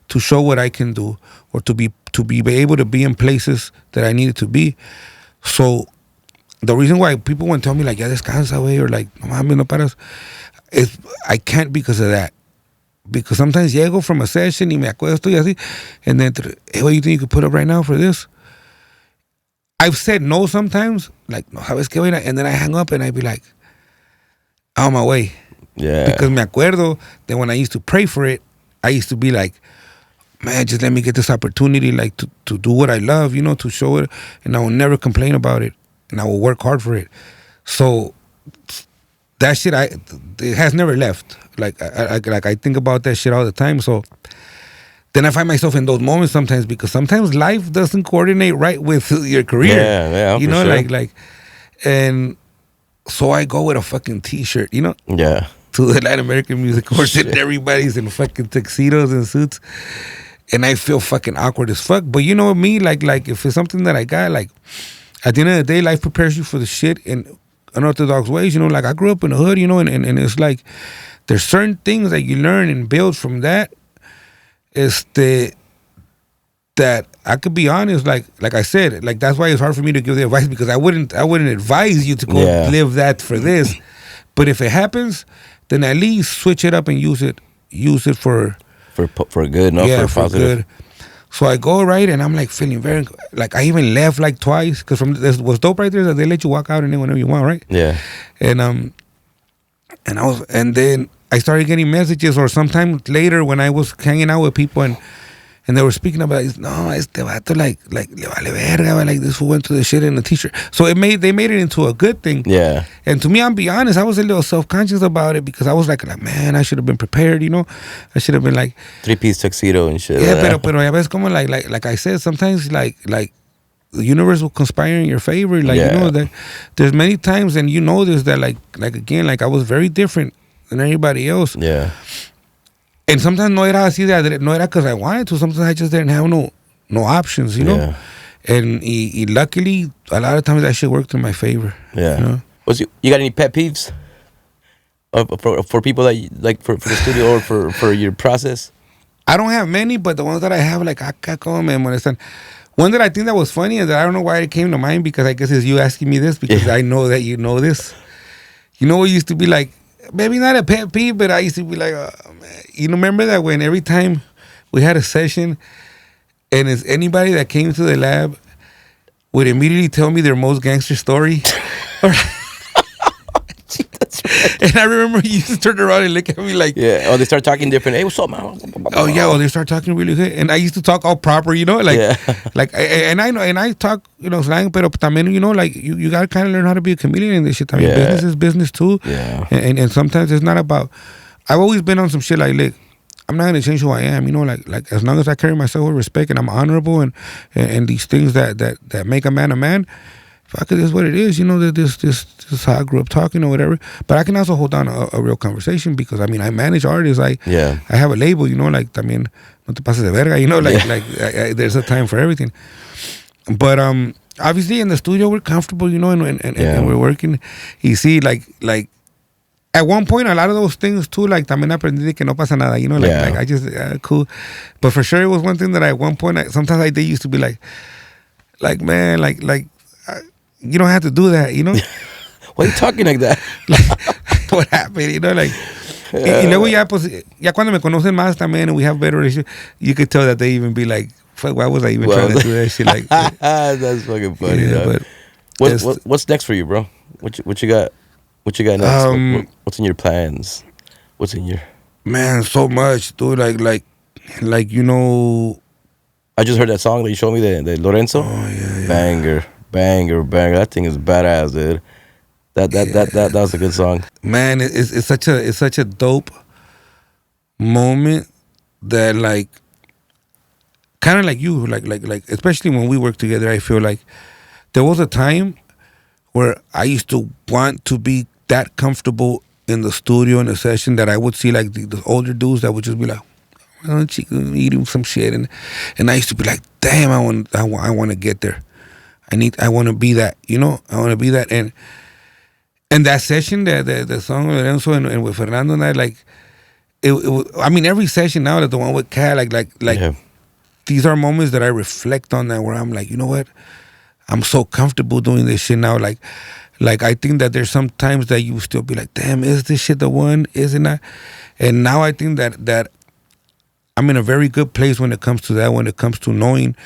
to show what I can do, or to be able to be in places that I needed to be. So the reason why people would tell me like, ya descansa, güey, or like, no mames, no paras, is I can't because of that. Because sometimes llego from a session y me acuesto y así, and then, hey, what do you think you could put up right now for this? I've said no sometimes, like, no, ¿sabes qué, güey? And then I hang up and I be like, on my way.
Yeah.
Because me acuerdo that when I used to pray for it, I used to be like, man, just let me get this opportunity, like, to do what I love, to show it, and I will never complain about it, and I will work hard for it. So that shit, it has never left. Like, I think about that shit all the time. So then I find myself in those moments sometimes, because sometimes life doesn't coordinate right with your career.
Yeah, sure.
like, and so I go with a fucking T-shirt,
Yeah.
to the Latin American Music Awards, and everybody's in fucking tuxedos and suits. And I feel fucking awkward as fuck. But me, like if it's something that I got, like, at the end of the day, life prepares you for the shit in unorthodox ways. Like, I grew up in the hood, and it's like, there's certain things that you learn and build from that. That I could be honest, like I said, like, that's why it's hard for me to give the advice, because I wouldn't advise you to go live that for this. But if it happens, then at least switch it up and use it for
good, for positive. Good.
So I go, right, and I'm like feeling very, like, I even left like twice, because this was dope right there that they let you walk out and in whenever you want, right?
Yeah.
And then I started getting messages, or sometime later when I was hanging out with people and they were speaking about, no, este vato, like le vale verga, like, this fool went to the shit in a T-shirt. So they made it into a good thing.
Yeah.
And to me, I'll be honest, I was a little self-conscious about it, because I was like, man, I should have been prepared, I should have been like
3-piece tuxedo and shit.
Yeah, pero ya ves como, like I said, sometimes like the universe will conspire in your favor. Like, that there's many times, and this, that like again, like, I was very different than everybody else.
Yeah.
And sometimes no era así, no era because I wanted to. Sometimes I just didn't have no options,
Yeah.
And luckily, a lot of times that shit worked in my favor.
Yeah. You got any pet peeves for people that like for the studio or for your process?
I don't have many, but the ones that I have, like, acá como me molestan. One that I think that was funny and that I don't know why it came to mind, because I guess it's you asking me this, because I know that you know this. You know, it used to be like, maybe not a pet peeve, but I used to be like, oh, man. You know, remember that when every time we had a session and it's anybody that came to the lab would immediately tell me their most gangster story?
That's right.
And I remember you used to turn around and look at me like,
yeah. Oh, they start talking different. Hey, what's up, man?
oh yeah, well, they start talking really good, and I used to talk all proper, you know, like,
Yeah.
like, and I know, and I talk, you know, slang, but también, you know, like you gotta kind of learn how to be a chameleon in this shit. I mean,
Yeah.
business is business too,
Yeah.
and sometimes it's not about. I've always been on some shit like, look, I'm not gonna change who I am, you know, like as long as I carry myself with respect and I'm honorable and these things that make a man. Fuck it, is what it is, you know. That this is how I grew up talking or whatever. But I can also hold down a real conversation, because I mean I manage artists. I have a label, you know. Like también no te pases de verga, you know. Like there's a time for everything. But obviously in the studio we're comfortable, you know, and we're working. You see, like at one point a lot of those things too. Like también aprendí de que no pasa nada, you know. Like I just cool. But for sure it was one thing that at one point sometimes I did used to be like man, like. You don't have to do that, you know.
Why are you talking like that?
Like, what happened, you know, like. Y luego ya, pues, ya cuando me conocen más también, and we have better relationship, you could tell that they even be like, fuck, why was I even trying to do that shit? Like,
that's fucking funny.
Yeah,
but what's next for you, bro? What you got? What you got next? What's in your plans? What's in your?
Man, so much, dude. Like you know.
I just heard that song that you showed me, the Lorenzo.
Oh yeah.
Banger. That thing is badass, dude. That was a good song.
Man, it's such a dope moment that, like, kind of like you, like especially when we work together, I feel like there was a time where I used to want to be that comfortable in the studio in a session that I would see like the older dudes that would just be like, eating some shit, and I used to be like, damn, I want to get there. I want to be that, you know. I want to be that, and that session, the song with Lorenzo and with Fernando and I, like, it was, I mean, every session now, that the one with Kat, like these are moments that I reflect on that, where I'm like, you know what, I'm so comfortable doing this shit now, like I think that there's some times that you still be like, damn, is this shit the one? Isn't it? And now I think that I'm in a very good place when it comes to that, when it comes to knowing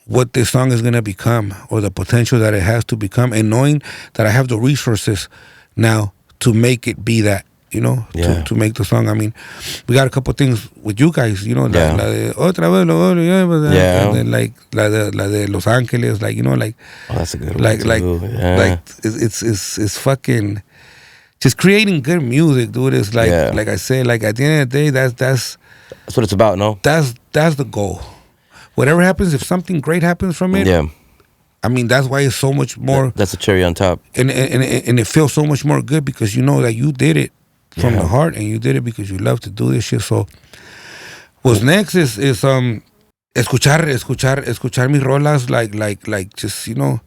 what this song is going to become, or the potential that it has to become, and knowing that I have the resources now to make it be that, you know, to make the song. I mean, we got a couple things with you guys, you know, la de otra vez, and then like la de Los Angeles, like, you know, like,
oh, that's a good one
like it's fucking just creating good music, dude. It's like I said, like at the end of the day, that's
what it's about, no?
That's the goal. Whatever happens, if something great happens from it, I mean, that's why it's so much more.
That's a cherry on top,
and it feels so much more good, because you know that you did it from the heart, and you did it because you love to do this shit. So, what's next is escuchar mis rolas, like just, you know,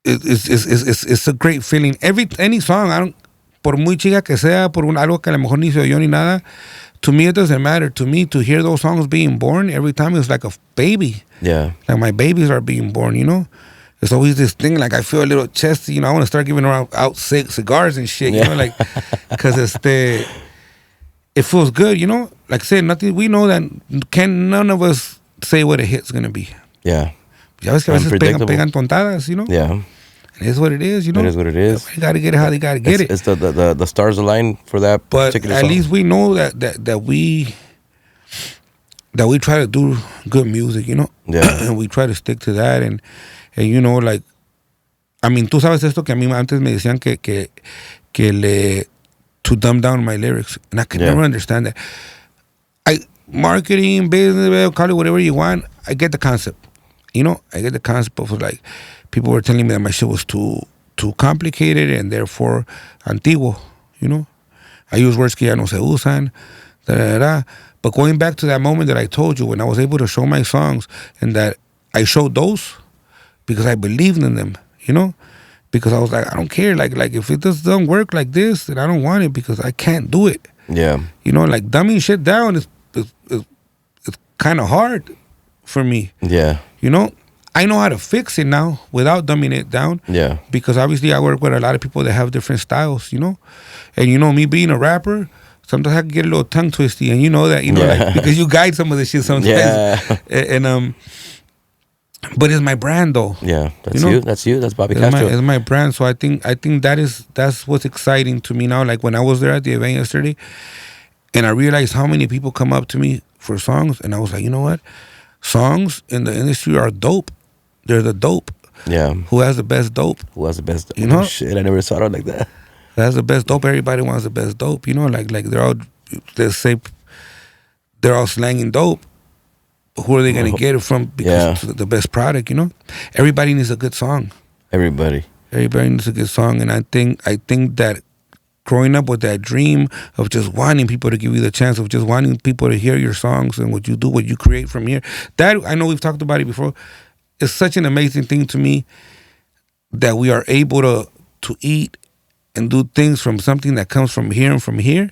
it's a great feeling. Any song, por muy chica que sea, por algo que a lo mejor ni se oyó ni nada. To me, it doesn't matter. To me, to hear those songs being born every time, it's like a baby.
Yeah.
Like my babies are being born, you know? It's always this thing, like I feel a little chesty, you know? I want to start giving out cigars and shit, you know? Like, because it feels good, you know? Like I said, nothing, we know that none of us say what a hit's going to be.
Yeah.
Ya ves que a veces pegan tontadas, you know?
Yeah.
It is what it is, you know.
It is what it is.
You got to get it how they got to get it.
It's the stars align for that particular song.
But at least we know that we try to do good music, you know.
Yeah.
And we try to stick to that, and you know, like, I mean, tú sabes esto, que a mí antes me decían que to dumb down my lyrics, and I could never understand that. Marketing, business, call it whatever you want, I get the concept. You know, I get the concept of, like, people were telling me that my shit was too complicated and therefore antiguo, you know. I use words que ya no se usan, But going back to that moment that I told you, when I was able to show my songs, and that I showed those because I believed in them, you know. Because I was like, I don't care. Like if it doesn't work like this, then I don't want it, because I can't do it.
Yeah.
You know, like dumbing shit down is kind of hard. for me.
Yeah.
You know, I know how to fix it now without dumbing it down.
Yeah.
Because obviously I work with a lot of people that have different styles, you know? And you know, me being a rapper, sometimes I can get a little tongue twisty, and you know that, you know, like, because you guide some of the shit sometimes.
Yeah.
And but it's my brand though.
Yeah, that's
you know?
you. That's you. That's Bobby Castro.
It's my brand. So I think that's what's exciting to me now. Like when I was there at the event yesterday, and I realized how many people come up to me for songs, and I was like, you know what? Songs in the industry are dope. They're the dope.
Yeah.
Who has the best dope?
Who has the best dope?
You know?
Oh, shit, I never saw it like that.
Who has the best dope? Everybody wants the best dope. You know, like they're all, let's say, they're all slanging dope. Who are they going to get it from? Because it's the best product, you know? Everybody needs a good song.
Everybody
needs a good song. And I think that growing up with that dream of just wanting people to give you the chance, of just wanting people to hear your songs and what you do, what you create from here, that, I know we've talked about it before, is such an amazing thing to me, that we are able to eat and do things from something that comes from here and from here.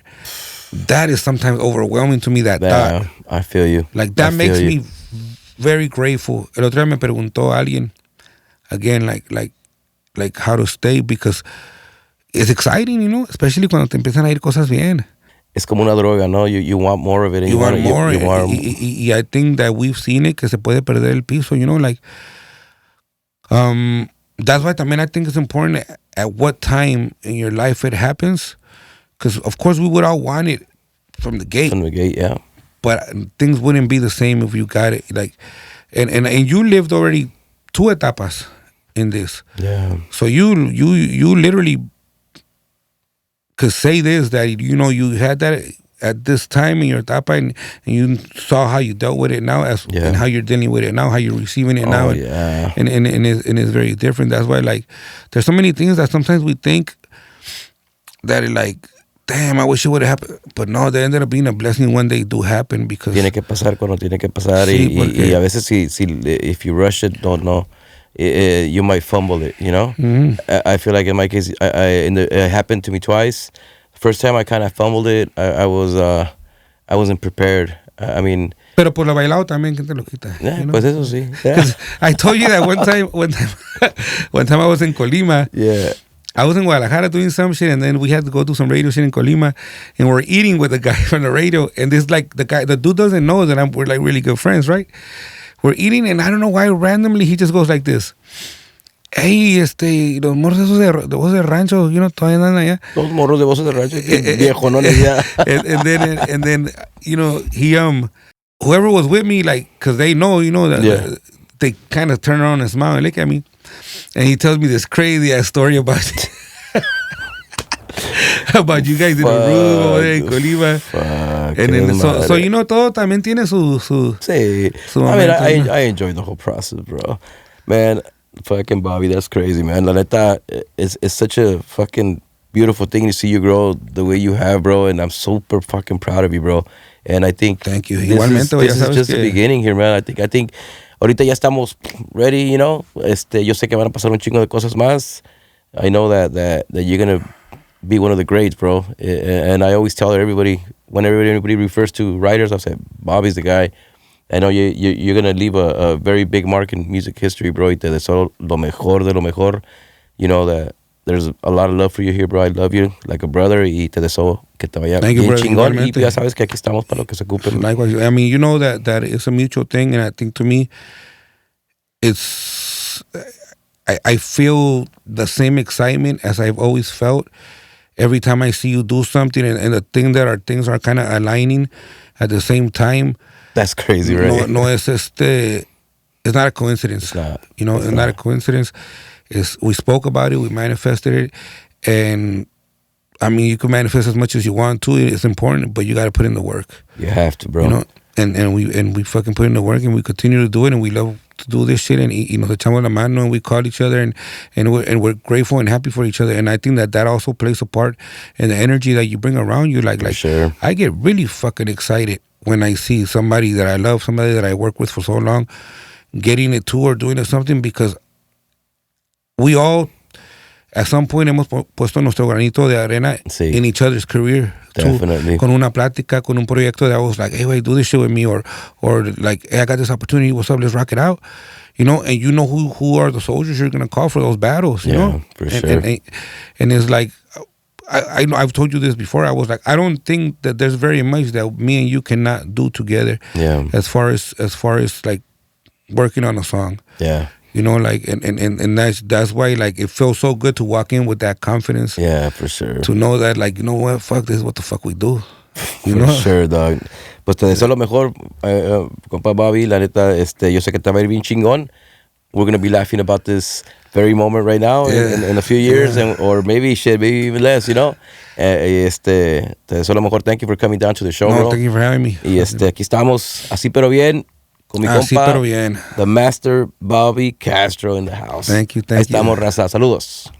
That is sometimes overwhelming to me, that thought.
I feel you.
Like, that makes me very grateful. El otro día me preguntó alguien, again, like how to stay, because it's exciting, you know, especially cuando te empiezan a ir cosas bien.
Es como una droga, ¿no? You want more of it. And
you want more.
You want
y I think that we've seen it, que se puede perder el piso, you know, like, that's why también I think it's important at what time in your life it happens. Because, of course, we would all want it from the gate.
From the gate, yeah.
But things wouldn't be the same if you got it. Like, and you lived already 2 etapas in this.
Yeah.
So you literally could say this, that, you know, you had that at this time in your etapa, and you saw how you dealt with it now, and how you're dealing with it now, how you're receiving it now.
Yeah.
And it's very different. That's why, like, there's so many things that sometimes we think that, like, damn, I wish it would have happened. But no, they ended up being a blessing when they do happen, because
tiene que pasar cuando tiene que pasar.
Sí,
y a veces if you rush it, don't know, you might fumble it, you know?
Mm-hmm.
I feel like in my case, it happened to me twice. First time I kind of fumbled it. I wasn't prepared. I mean...
Pero por lo bailado también, ¿quién te lo quita?
Yeah,
you know?
Pues eso sí. Yeah.
I told you that one time I was in Colima.
Yeah.
I was in Guadalajara doing some shit, and then we had to go do some radio shit in Colima, and we're eating with the guy from the radio, and this, like, the dude doesn't know that we're like really good friends, right? We're eating, and I don't know why randomly he just goes like this. Hey, los morros esos de voz de rancho, you know, todavía andan allá.
Los morros de voz de rancho, viejo, no ya.
and then, you know, he, whoever was with me, like, cause they know, you know, that they kind of turn around and smile and look at me. And he tells me this crazy ass story about you guys in the room over there in Colima. And then so you know, todo también tiene su
sí. I mean, I enjoyed the whole process, bro. Man, fucking Bobby, that's crazy, man. La neta, it's such a fucking beautiful thing to see you grow the way you have, bro. And I'm super fucking proud of you, bro. And I think
thank you.
This is just the beginning here, man. I think ahorita ya estamos ready, you know. Yo sé que van a pasar un chingo de cosas más. I know that you're gonna be one of the greats, bro. And I always tell everybody, whenever anybody refers to writers, I say Bobby's the guy. I know you're gonna leave a very big mark in music history, bro. Y te deseo lo mejor de lo mejor. You know that there's a lot of love for you here, bro. I love you like a brother. Y te deseo que te vaya bien chingón. Y ya sabes que aquí estamos para lo que se ocupe.
Likewise. I mean, you know that it's a mutual thing, and I think to me, it's I feel the same excitement as I've always felt every time I see you do something, and the thing that our things are kind of aligning at the same time.
That's crazy, right?
No, it's not a coincidence.
It's not.
You know, it's not a coincidence. We spoke about it, we manifested it, and I mean, you can manifest as much as you want to. It's important, but you got to put in the work.
You have to, bro.
You know, and we fucking put in the work, and we continue to do it, and we love to do this shit, and nos echamos la mano, and we call each other, and we're grateful and happy for each other, and I think that also plays a part in the energy that you bring around you. Like
sure.
I get really fucking excited when I see somebody that I love, somebody that I work with for so long, getting it too or doing it something, because we all, at some point hemos puesto nuestro granito de arena in each other's career.
Definitely.
Con una plática, con un proyecto that I was like, hey, wait, do this shit with me, or like, hey, I got this opportunity. What's up? Let's rock it out. You know, and you know who are the soldiers you're gonna call for those battles. You know,
for sure.
And it's like, I know I've told you this before. I was like, I don't think that there's very much that me and you cannot do together.
Yeah.
As far as like working on a song.
Yeah.
You know, like, and that's why, like, it feels so good to walk in with that confidence.
Yeah, for sure.
To know that, like, you know what, fuck this, what the fuck we do. You
for
know?
Sure, dog. Pues te deseo lo mejor, compa Bobby. La neta, yo sé que te va a ir bien chingón. We're going to be laughing about this very moment right now in a few years, or maybe even less, you know. Te deseo lo mejor. Thank you for coming down to the show, bro.
Thank you for having me.
Y aquí estamos, así pero bien. Con mi compa,
pero bien.
The Master Bobby Castro in the house.
Thank you.
Ahí estamos, raza. Saludos.